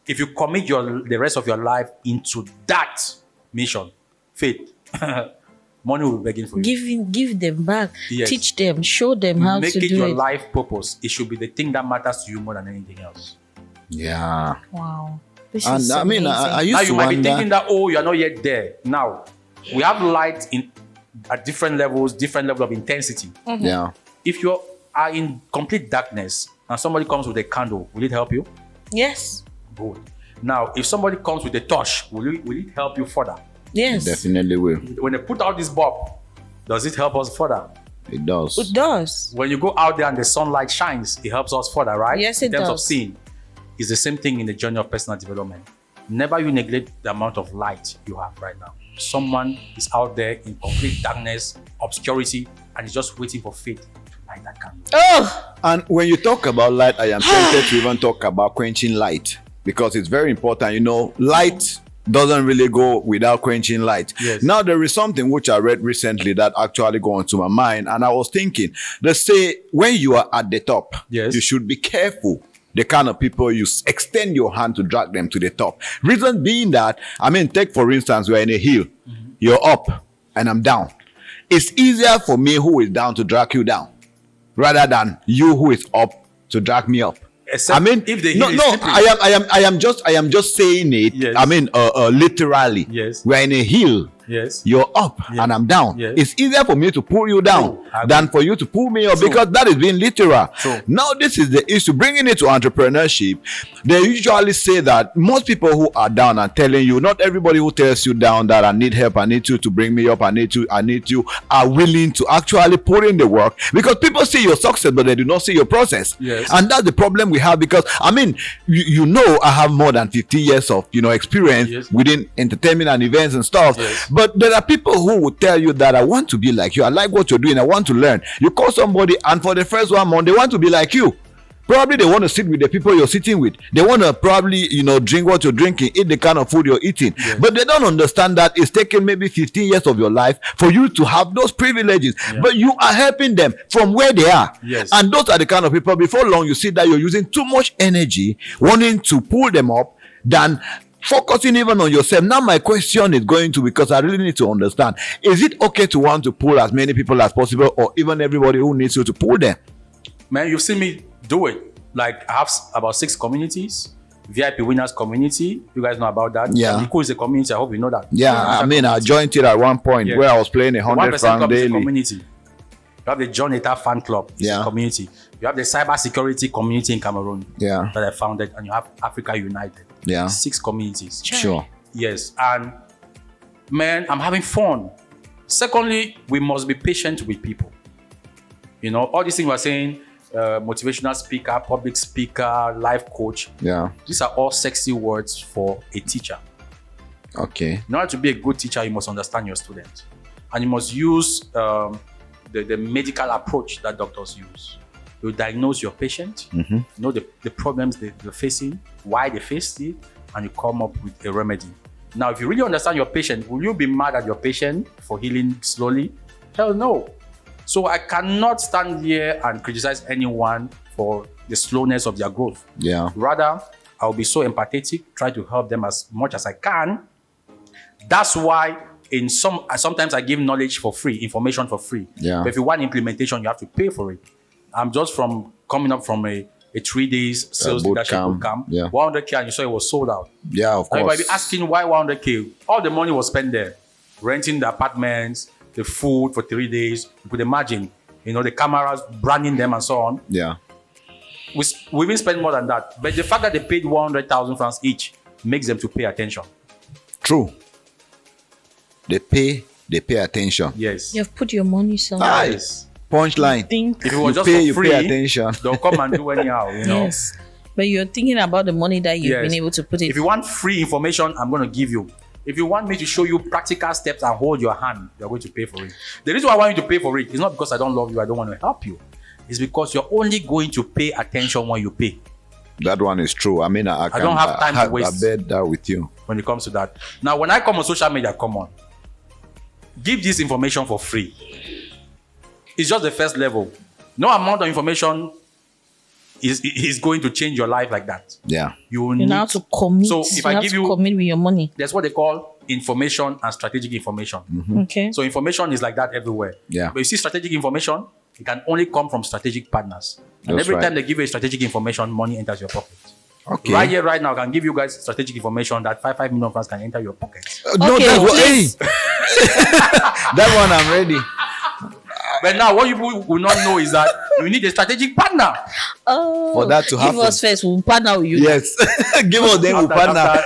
S3: If you commit the rest of your life into that mission, faith, money will be begging for you.
S1: Give them back.
S3: Yes.
S1: Teach them. Show them how
S3: Make
S1: to
S3: it
S1: do
S3: your
S1: it.
S3: life purpose. It should be the thing that matters to you more than anything else.
S2: Yeah.
S1: Wow. This
S2: And
S1: is
S2: I mean,
S1: amazing.
S2: I used
S3: Now
S2: to
S3: you might be
S2: wonder.
S3: thinking that, oh, you are not yet there. Now, we have light at different levels, different level of intensity.
S2: Yeah.
S3: If you are in complete darkness and somebody comes with a candle, will it help you?
S1: Yes.
S3: Good. Now, if somebody comes with a torch, will it help you further?
S1: Yes.
S2: Definitely will.
S3: When they put out this bulb, does it help us further?
S2: It does.
S1: It does.
S3: When you go out there and the sunlight shines, it helps us further, right?
S1: Yes,
S3: in
S1: it
S3: terms of
S1: does.
S3: seeing. It's the same thing in the journey of personal development. Never you neglect the amount of light you have right now. Someone is out there in complete darkness, obscurity, and is just waiting for faith to light that candle.
S1: Oh,
S2: And when you talk about light, I am tempted to even talk about quenching light because it's very important. You know, light doesn't really go without quenching light.
S3: Yes.
S2: Now, there is something which I read recently that actually got into my mind, and I was thinking, they say when you are at the top,
S3: Yes.
S2: you should be careful the kind of people you extend your hand to drag them to the top. Reason being that, I mean, take for instance, we're in a hill, you're up and I'm down. It's easier for me who is down to drag you down rather than you who is up to drag me up.
S3: Except
S2: I mean,
S3: if the
S2: no,
S3: hill is
S2: no,
S3: slippery.
S2: I am just saying it.
S3: Yes.
S2: I mean, literally.
S3: Yes.
S2: We're in a hill.
S3: Yes.
S2: You're up
S3: Yes.
S2: and I'm down.
S3: Yes.
S2: It's easier for me to pull you down
S3: True. I
S2: than
S3: agree.
S2: for you to pull me up
S3: True.
S2: because that is being literal.
S3: True.
S2: Now, this is the issue. Bringing it to entrepreneurship, they usually say that most people who are down are telling you, not everybody who tells you down that I need help, I need you to bring me up, I need you, are willing to actually put in the work because people see your success, but they do not see your process.
S3: Yes.
S2: And that's the problem we have because, I mean, you know, I have more than 50 years of, experience
S3: Yes.
S2: within entertainment and events and stuff.
S3: Yes.
S2: But there are people who will tell you that I want to be like you. I like what you're doing. I want to learn. You call somebody and for the first 1 month, they want to be like you. Probably they want to sit with the people you're sitting with. They want to probably, drink what you're drinking, eat the kind of food you're eating.
S3: Yes.
S2: But they don't understand that it's taken maybe 15 years of your life for you to have those privileges.
S3: Yeah.
S2: But you are helping them from where they are.
S3: Yes.
S2: And those are the kind of people, before long, you see that you're using too much energy wanting to pull them up than focusing even on yourself. Now my question is going to, because I really need to understand, is it okay to want to pull as many people as possible or even everybody who needs you to pull them?
S3: Man, you've seen me do it. Like, I have about 6 communities. VIP Winners Community. You guys know about that?
S2: Yeah.
S3: Nico is a community. I hope you know that.
S2: Yeah, I mean, I joined it at one point
S3: Yeah.
S2: where I was playing
S3: 1%
S2: 100 francs
S3: Club is a
S2: daily.
S3: community. You have the John Eta fan club. It's
S2: Yeah.
S3: a community. You have the cyber security community in Cameroon
S2: Yeah,
S3: that I founded, and you have Africa United.
S2: yeah,
S3: 6 communities.
S2: sure.
S3: Yes, and man, I'm having fun. Secondly, we must be patient with people. All these things we're saying, motivational speaker, public speaker, life coach,
S2: Yeah,
S3: these are all sexy words for a teacher.
S2: okay.
S3: In order to be a good teacher, you must understand your student. And you must use the medical approach that doctors use. You diagnose your patient, know the problems they're facing, why they faced it, and you come up with a remedy. Now, if you really understand your patient, will you be mad at your patient for healing slowly? Hell no. So I cannot stand here and criticize anyone for the slowness of their growth.
S2: Yeah,
S3: Rather, I'll be so empathetic, try to help them as much as I can. That's why sometimes I give knowledge for free, information for free.
S2: Yeah.
S3: But if you want implementation, you have to pay for it. I'm just coming up from a 3 days sales
S2: boot
S3: leadership
S2: camp,
S3: boot camp.
S2: yeah.
S3: 100K, and you saw it was sold out.
S2: yeah, of
S3: And you might be
S2: course.
S3: asking why 100K? All the money was spent there, renting the apartments, the food for 3 days. You could imagine, the cameras, branding them and so on.
S2: Yeah,
S3: We even spend more than that. But the fact that they paid 100,000 francs each makes them to pay attention.
S2: true. They pay attention.
S3: Yes.
S1: you've put your money somewhere.
S3: Yes.
S2: Punchline.
S1: Think.
S3: If it was
S2: You
S3: just
S2: pay,
S3: for
S2: you
S3: free,
S2: pay attention.
S3: they'll come and do anyhow,
S1: Yes. But you're thinking about the money that you've
S3: Yes.
S1: been able to put it.
S3: If you want free information, I'm going to give you. If you want me to show you practical steps and hold your hand, you're going to pay for it. The reason why I want you to pay for it is not because I don't love you, I don't want to help you. It's because you're only going to pay attention when you pay.
S2: That one is true. I mean, I
S3: don't have time to waste.
S2: I bet that with you.
S3: When it comes to that. Now, when I come on social media, come on. Give this information for free. It's just the first level. No amount of information is going to change your life like that.
S2: Yeah.
S1: You now have to commit.
S3: So if I give you
S1: commit with your money.
S3: That's what they call information and strategic information.
S1: Okay.
S3: So information is like that everywhere.
S2: Yeah.
S3: But you see strategic information, it can only come from strategic partners. And
S2: That's
S3: every
S2: right.
S3: time they give you a strategic information, money enters your pocket.
S2: Okay.
S3: Right here, right now, I can give you guys strategic information that 5 million francs can enter your pocket.
S2: No,
S1: Okay,
S2: that's what, hey,
S1: please.
S2: that one I'm ready.
S3: But now, what you will not know is that you need a strategic partner.
S1: Oh,
S2: For that to happen.
S1: Give us first. We'll partner with you.
S2: Yes. Give us then we partner.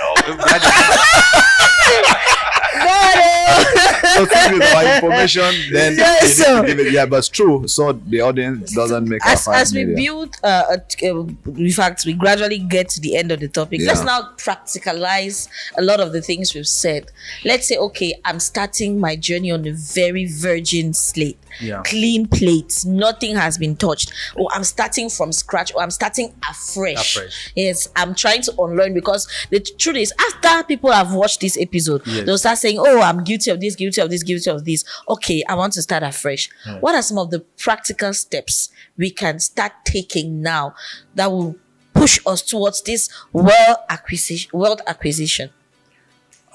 S2: So since with our information, then
S1: Yes,
S2: you need
S1: sir.
S2: to give it. Yeah, but it's true. So the audience doesn't make
S1: As we build, in fact, we gradually get to the end of the topic.
S2: Yeah.
S1: Let's now practicalize a lot of the things we've said. Let's say, okay, I'm starting my journey on a very virgin slate,
S3: Yeah.
S1: clean plates, nothing has been touched. Or I'm starting from scratch, or I'm starting afresh. Yes, I'm trying to unlearn, because the truth is, after people have watched this episode,
S3: Yes.
S1: they'll start saying, oh, I'm guilty of this, guilty of this, guilty of this. Okay, I want to start afresh. What are some of the practical steps we can start taking now that will push us towards this world acquisition?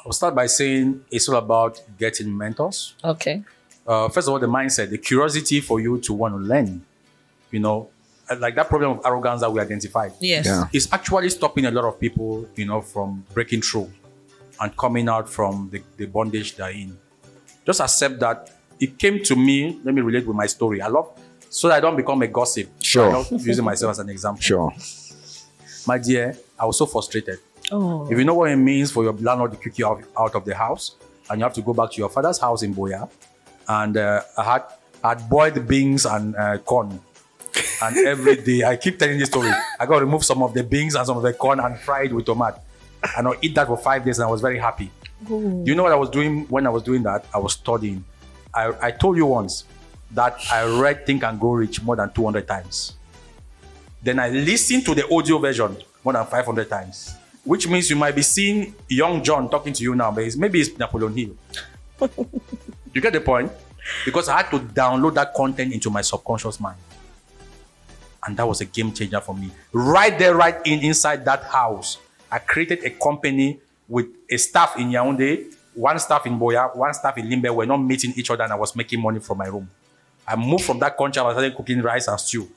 S3: I'll start by saying it's all about getting mentors.
S1: Okay.
S3: First of all, the mindset, the curiosity for you to want to learn. You know, like that problem of arrogance that we identified.
S1: Yes.
S2: Yeah.
S3: It's actually stopping a lot of people, you know, from breaking through and coming out from the bondage they're in. Just accept that it came to me. Let me relate with my story. So that I don't become a gossip.
S2: Sure.
S3: I'm not using myself as an example.
S2: Sure.
S3: My dear, I was so frustrated.
S1: Oh.
S3: If you know what it means for your landlord to kick you out of the house, and you have to go back to your father's house in Boya, and I had boiled beans and corn, and every day I keep telling this story. I got to remove some of the beans and some of the corn and fry it with tomato, and I'll eat that for 5 days, and I was very happy.
S1: Ooh.
S3: Do you know what I was doing when I was doing that? I was studying. I told you once that I read Think and Grow Rich more than 200 times. Then I listened to the audio version more than 500 times. Which means you might be seeing young John talking to you now, but maybe it's Napoleon Hill. You get the point? Because I had to download that content into my subconscious mind. And that was a game changer for me. Right there, inside that house, I created a company with a staff in Yaoundé, one staff in Boya, one staff in Limbe. We're not meeting each other, and I was making money from my room. I moved from that country, I started cooking rice and stew.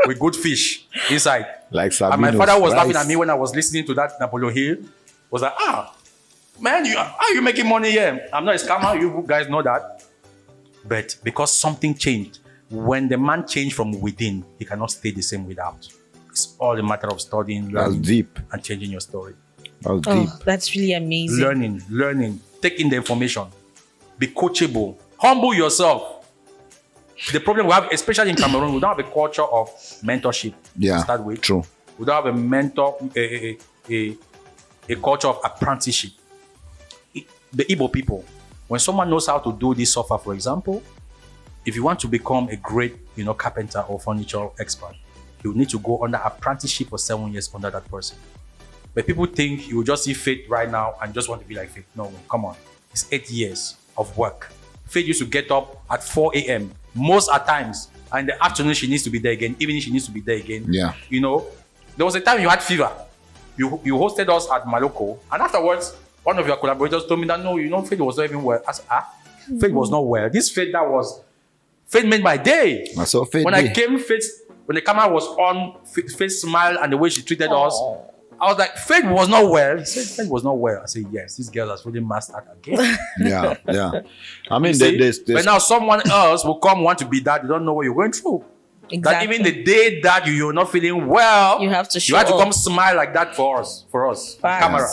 S3: With good fish inside.
S2: Like
S3: And my father was laughing
S2: rice.
S3: at me when I was listening to that Napoleon Hill. Was like, man, how are you making money here? I'm not a scammer, you guys know that. But because something changed, when the man changed from within, he cannot stay the same without. It's all a matter of studying,
S2: That's
S3: learning,
S2: deep.
S3: and changing your story.
S2: That's deep.
S1: Oh, that's really amazing.
S3: Learning, taking the information. Be coachable. Humble yourself. The problem we have, especially in Cameroon, we don't have a culture of mentorship.
S2: Yeah.
S3: To start with.
S2: True.
S3: We don't have a mentor, a culture of apprenticeship. The Igbo people, when someone knows how to do this software, for example, if you want to become a great, carpenter or furniture expert, you need to go under apprenticeship for 7 years under that person. But people think you will just see Faith right now and just want to be like Faith. No, come on. It's 8 years of work. Faith used to get up at 4 a.m. most at times. And in the afternoon, she needs to be there again. Evening, she needs to be there again.
S2: Yeah.
S3: There was a time you had fever. You hosted us at Maloko. And afterwards, one of your collaborators told me that, no, Faith was not even well. I said, Faith was not well. This Faith Faith made my day.
S2: I saw Faith.
S3: When I came, when the camera was on, Faith smiled and the way she treated us, I was like, Faith was not well. He said, Faith was not well. I said, yes, this girl has really mastered again.
S2: Yeah. I mean,
S3: See?
S2: there's
S3: But now someone else will come want to be that. They don't know what you're going through.
S1: Exactly.
S3: That even the day that you're not feeling well,
S1: You have to show
S3: you have to
S1: up.
S3: come smile like that for us,
S1: Facts.
S3: camera.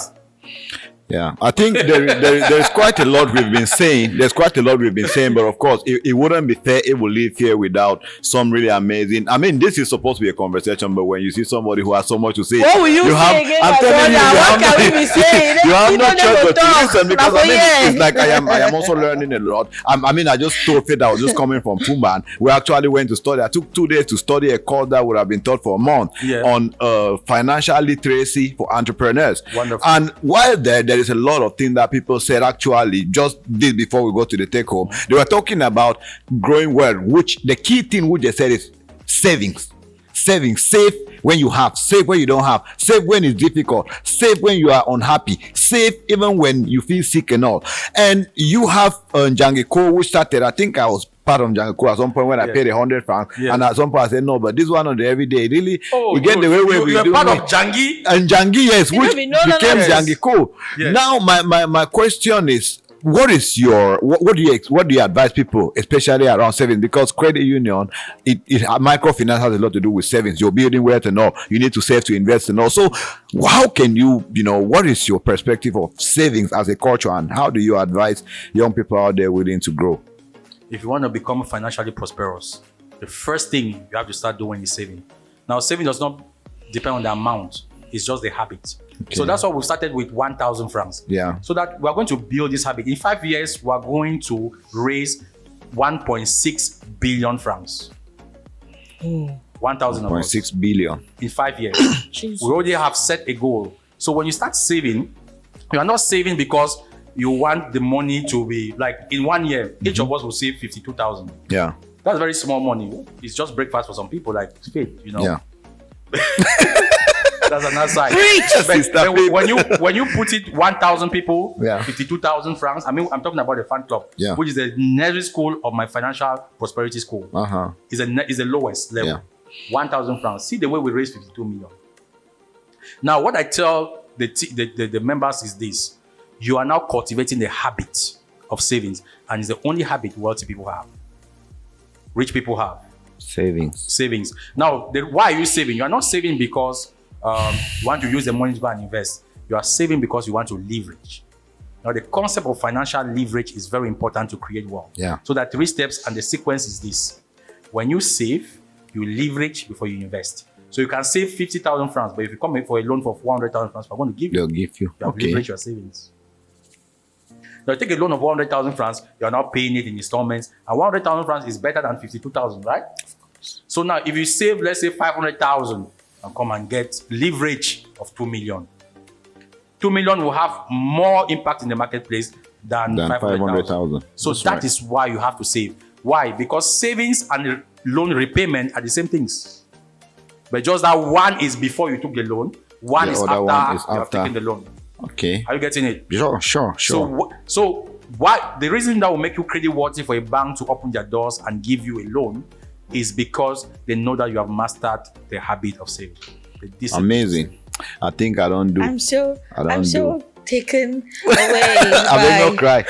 S2: Yeah, I think there's quite a lot we've been saying. There's quite a lot we've been saying, but of course, it wouldn't be fair if we leave here without some really amazing. I mean, this is supposed to be a conversation, but when you see somebody who has so much to say,
S1: What will you say again,
S2: I'm
S1: my
S2: telling you,
S1: brother? What can we be saying?
S2: you have no
S1: People
S2: choice
S1: never
S2: but to
S1: talk.
S2: listen, because
S1: Now,
S2: I mean,
S1: yeah.
S2: it's like I am also learning a lot. I mean, I just told Faith I was just coming from Puman. We actually went to study. I took 2 days to study a course that would have been taught for a month on financial literacy for entrepreneurs.
S3: Wonderful.
S2: And while there is a lot of things that people said actually just this before we go to the take home. They were talking about growing wealth, which the key thing which they said is savings. Savings, save when you have, save when you don't have, save when it's difficult, save when you are unhappy, save even when you feel sick and all. And you have Njangiko, which started, I think I was part of Njangiko at some point when I paid 100 francs, and at some point I said no, but this one on the everyday really you get the way we
S3: you're
S2: do
S3: part
S2: it.
S3: of Jangi.
S2: And Jangi, yes, which
S1: became
S2: Njangiko.
S3: Yes.
S2: Now my question is, what is your what do you advise people, especially around savings? Because credit union, microfinance has a lot to do with savings. You're building wealth and all. You need to save to invest and all. So how can you what is your perspective of savings as a culture, and how do you advise young people out there willing to grow?
S3: If you want to become financially prosperous, the first thing you have to start doing is saving. Now, saving does not depend on the amount. It's just the habit.
S2: Okay.
S3: So that's why we started with 1,000 francs.
S2: Yeah.
S3: So that we are going to build this habit. In 5 years, we are going to raise 1.6 billion francs. 1,000 of us.
S2: 1.6 billion.
S3: In 5 years. We already have set a goal. So when you start saving, you are not saving because you want the money to be like in 1 year, each of us will save 52,000.
S2: Yeah.
S3: That's very small money. It's just breakfast for some people, like Faith,
S2: Yeah.
S3: That's another side.
S2: Sister
S3: But
S2: Faith.
S3: when you put it 1,000 people,
S2: Yeah.
S3: 52,000 francs. I mean, I'm talking about the fan club,
S2: Yeah.
S3: which is the nursery school of my financial prosperity school. Is the lowest level.
S2: Yeah.
S3: 1,000 francs. See the way we raise 52 million. Now, what I tell the members is this: you are now cultivating the habit of savings, and it's the only habit wealthy people have. Rich people have savings. Now, why are you saving? You are not saving because you want to use the money to go and invest. You are saving because you want to leverage. Now, the concept of financial leverage is very important to create wealth.
S2: Yeah.
S3: So that 3 steps, and the sequence is this: when you save, you leverage before you invest. So you can save 50,000 francs, but if you come in for a loan for 400,000 francs, we're going to give you.
S2: They'll give you.
S3: You have leveraged your savings. Now, you take a loan of 100,000 francs, you're not paying it in installments, and 100,000 francs is better than 52,000, right? So now, if you save, let's say 500,000, and come and get leverage of 2 million, 2 million will have more impact in the marketplace than 500,000. So that is why you have to save. Why? Because savings and loan repayment are the same things. But just that one is before you took the loan, one is after you have taken the loan.
S2: Okay.
S3: Are you getting it?
S2: Sure.
S3: So what the reason that will make you credit worthy for a bank to open their doors and give you a loan is because they know that you have mastered the habit of saving.
S2: Amazing. I think I don't do.
S1: I'm so taken away.
S2: I will not cry.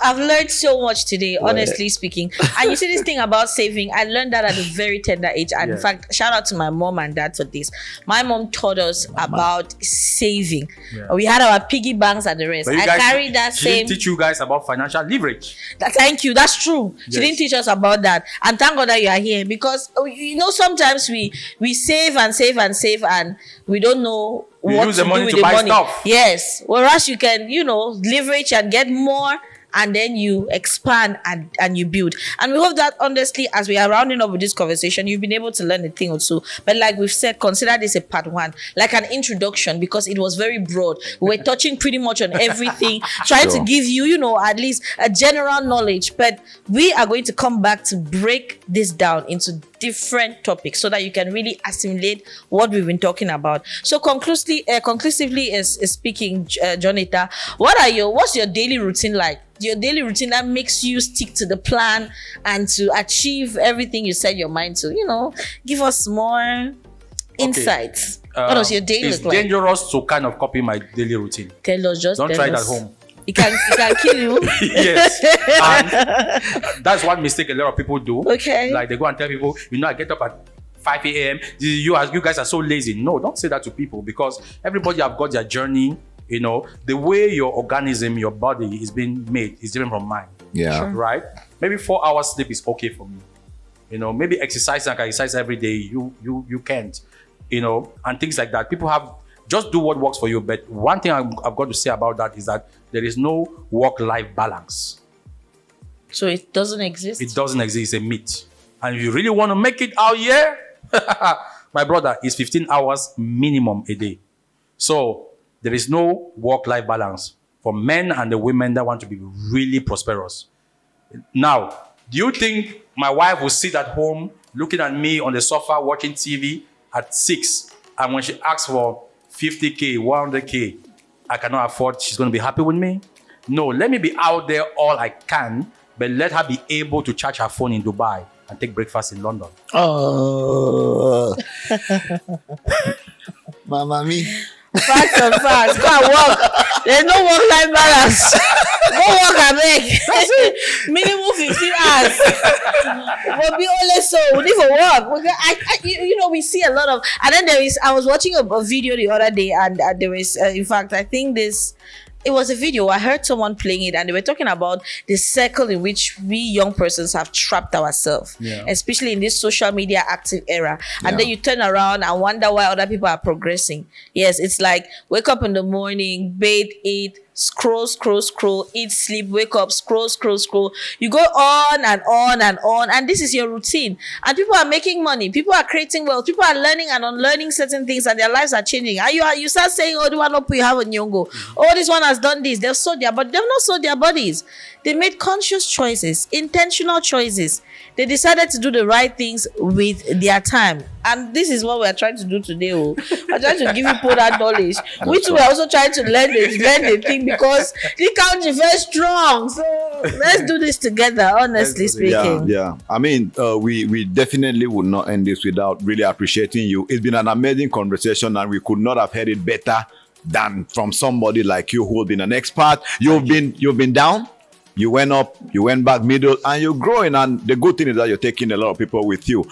S1: I've learned so much today, honestly speaking. And you see this thing about saving, I learned that at a very tender age. And in fact, shout out to my mom and dad for this. My mom taught us about saving. Yeah. We had our piggy banks and the rest. I carried that
S3: she
S1: same.
S3: Didn't teach you guys about financial leverage.
S1: Thank you. That's true. Yes. She didn't teach us about that. And thank God that you are here, because sometimes we save and we don't know what
S3: use the money
S1: do
S3: to
S1: with
S3: buy
S1: the money.
S3: Stuff.
S1: Yes. Whereas you can, leverage and get more, and then you expand and you build. And we hope that, honestly, as we are rounding up with this conversation, you've been able to learn a thing or two. But like we've said, consider this a part 1, like an introduction, because it was very broad. We were touching pretty much on everything, trying to give you, at least a general knowledge. But we are going to come back to break this down into different topics so that you can really assimilate what we've been talking about. So conclusively is speaking, Jonathan, what's your daily routine like? Your daily routine that makes you stick to the plan and to achieve everything you set your mind to. Give us more insights. What does your day look like?
S3: It's dangerous to kind of copy my daily routine. Don't try it at home.
S1: It can kill you.
S3: Yes. And that's one mistake a lot of people do.
S1: Okay.
S3: Like they go and tell people, I get up at 5 a.m. You guys are so lazy. No, don't say that to people, because everybody have got their journey You know, the way your organism, your body is being made is different from mine.
S2: Yeah.
S1: Sure.
S3: Right? Maybe 4 hours sleep is okay for me. You know, maybe exercise, I can exercise every day. You can't. You know, and things like that. People have just do what works for you. But one thing I've got to say about that is that there is no work-life balance.
S1: So it doesn't exist.
S3: It doesn't exist. It's a myth. And if you really want to make it out here, my brother, it's 15 hours minimum a day. So there is no work-life balance for men and the women that want to be really prosperous. Now, do you think my wife will sit at home looking at me on the sofa watching TV at 6, and when she asks for 50K, 100K, I cannot afford, she's going to be happy with me? No, let me be out there all I can, but let her be able to charge her phone in Dubai and take breakfast in London.
S2: Oh. Mama me.
S1: Facts and facts. Go and work. There's no work-life balance. Go work and make. Minimum 15 hours. But be honest, so we need for work. You know, we see a lot of, and then I was watching a video the other day, and there is, in fact, I think it was a video. I heard someone playing it, and they were talking about the circle in which we young persons have trapped ourselves, especially in this social media active era. And then you turn around and wonder why other people are progressing. Yes, it's like wake up in the morning, bathe, eat, scroll, eat, sleep, wake up, scroll. You go on and on and on, and this is your routine. And people are making money, people are creating wealth, people are learning and unlearning certain things, and their lives are changing. And you start saying, oh, the one up you have a nyongo, oh, this one has done this. They've sold their body. They've not sold their bodies. They made conscious choices, intentional choices. They decided to do the right things with their time. And this is what we're trying to do today. We're trying to give people that knowledge. We too are also trying to learn the thing, because the country is very strong. So let's do this together, honestly speaking.
S2: Yeah. I mean, we definitely would not end this without really appreciating you. It's been an amazing conversation, and we could not have heard it better than from somebody like you who has been an expert. You've been down. You went up, you went back middle, and you're growing. And the good thing is that you're taking a lot of people with you.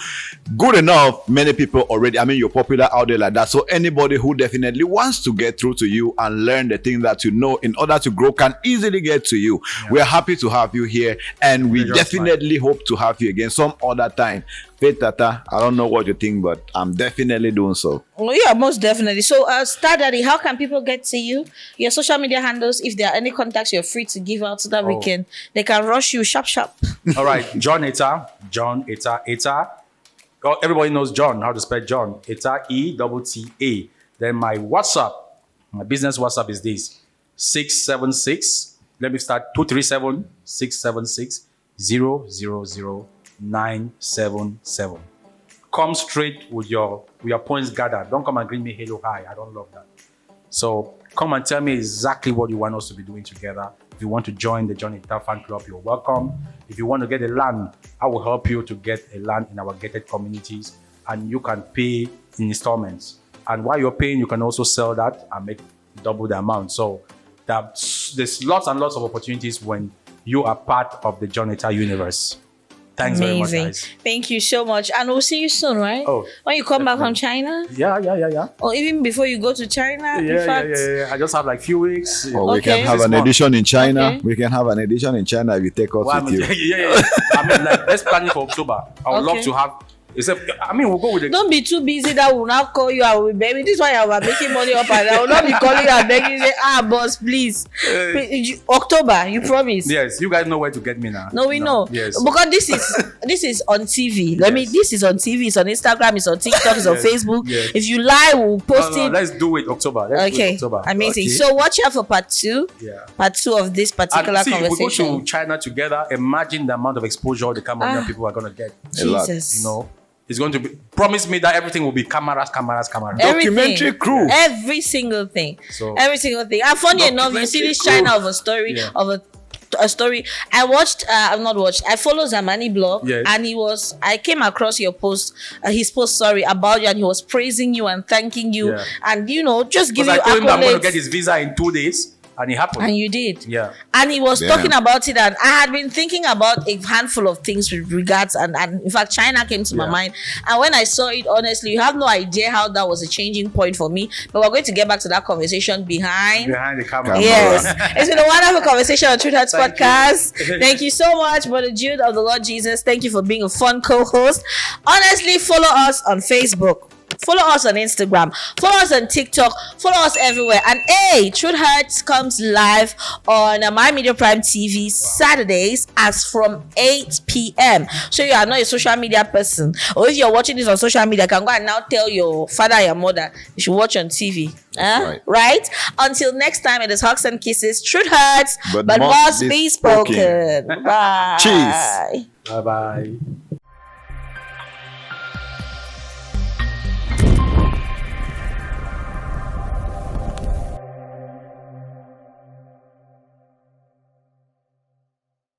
S2: Good enough, many people already, I mean, you're popular out there like that. So anybody who definitely wants to get through to you and learn the things that you know in order to grow can easily get to you. Yeah. We're happy to have you here, and we definitely hope to have you again some other time. Faith Tata, I don't know what you think, but I'm definitely doing so.
S1: Oh, yeah, most definitely. So, Star Daddy, how can people get to you? Your social media handles, if there are any contacts, you're free to give out so that they can rush you sharp.
S3: All right, John Eta. Oh, everybody knows John, how to spell John. Eta, E-T-T-A. Then my WhatsApp, my business WhatsApp is this: 676. Let me start 237-676-000-977. Come straight with your points gathered. Don't come and greet me hello, hi. I don't love that. So come and tell me exactly what you want us to be doing together. If you want to join the John Eta fan club, you're welcome. If you want to get a land, I will help you to get a land in our gated communities, and you can pay in installments. And while you're paying, you can also sell that and make double the amount. So there's lots and lots of opportunities when you are part of the John Eta universe. Thanks very much, guys.
S1: Thank you so much. And we'll see you soon, right?
S3: Oh,
S1: when you come back from China?
S3: Yeah.
S1: Or even before you go to China?
S3: Yeah. I just have like few weeks.
S2: Well, we can have an edition in China. Okay. We can have an edition in China if you take us with you.
S3: Yeah. I mean, like, let's plan it for October. I would love to have. Except, I mean, we'll go with it.
S1: Don't be too busy that we'll not call you and we'll baby. This is why you are making money up, and I will not be calling you and begging you, say, boss, please. October, you promise?
S3: Yes, you guys know where to get me now.
S1: No, we know.
S3: Yes.
S1: Because this is on TV. This is on TV, it's on Instagram, it's on TikTok, it's on Facebook. Yes. If you lie, we'll post it.
S3: Let's do it October.
S1: Amazing. Okay. So watch out for part 2. Yeah. Part 2 of this particular conversation.
S3: If we go to China together, imagine the amount of exposure the Cambodian people are going to get.
S1: Jesus.
S3: You know? It's going to be, promise me that everything will be cameras.
S2: Documentary crew.
S1: Every single thing. Every single thing. And funny enough, you see this China of a story, of a story. I follow Zamani blog, and I came across your post, his post, about you, and he was praising you and thanking you, and just give you accolades.
S3: I told him that I'm going to get his visa in 2 days. And it happened.
S1: And you did.
S3: Yeah.
S1: And he was
S2: Yeah.
S1: talking about it, and I had been thinking about a handful of things with regards, and in fact, China came to my
S3: Yeah.
S1: mind. And when I saw it, honestly, you have no idea how that was a changing point for me. But we're going to get back to that conversation behind.
S3: Behind the camera.
S1: Yes, it's been a wonderful conversation on Truth Hearts
S3: Thank
S1: Podcast.
S3: you.
S1: Thank you so much, Brother Jude of the Lord Jesus. Thank you for being a fun co-host. Honestly, follow us on Facebook. Follow us on Instagram. Follow us on TikTok. Follow us everywhere. And hey, Truth Hearts comes live on My Media Prime TV Saturdays as from 8 p.m. So you are not a social media person, or if you're watching this on social media, you can go and now tell your father and your mother you should watch on TV. Right? Until next time, it is hugs and kisses. Truth hurts, but must be spoken. Bye.
S2: Cheers.
S3: Bye-bye.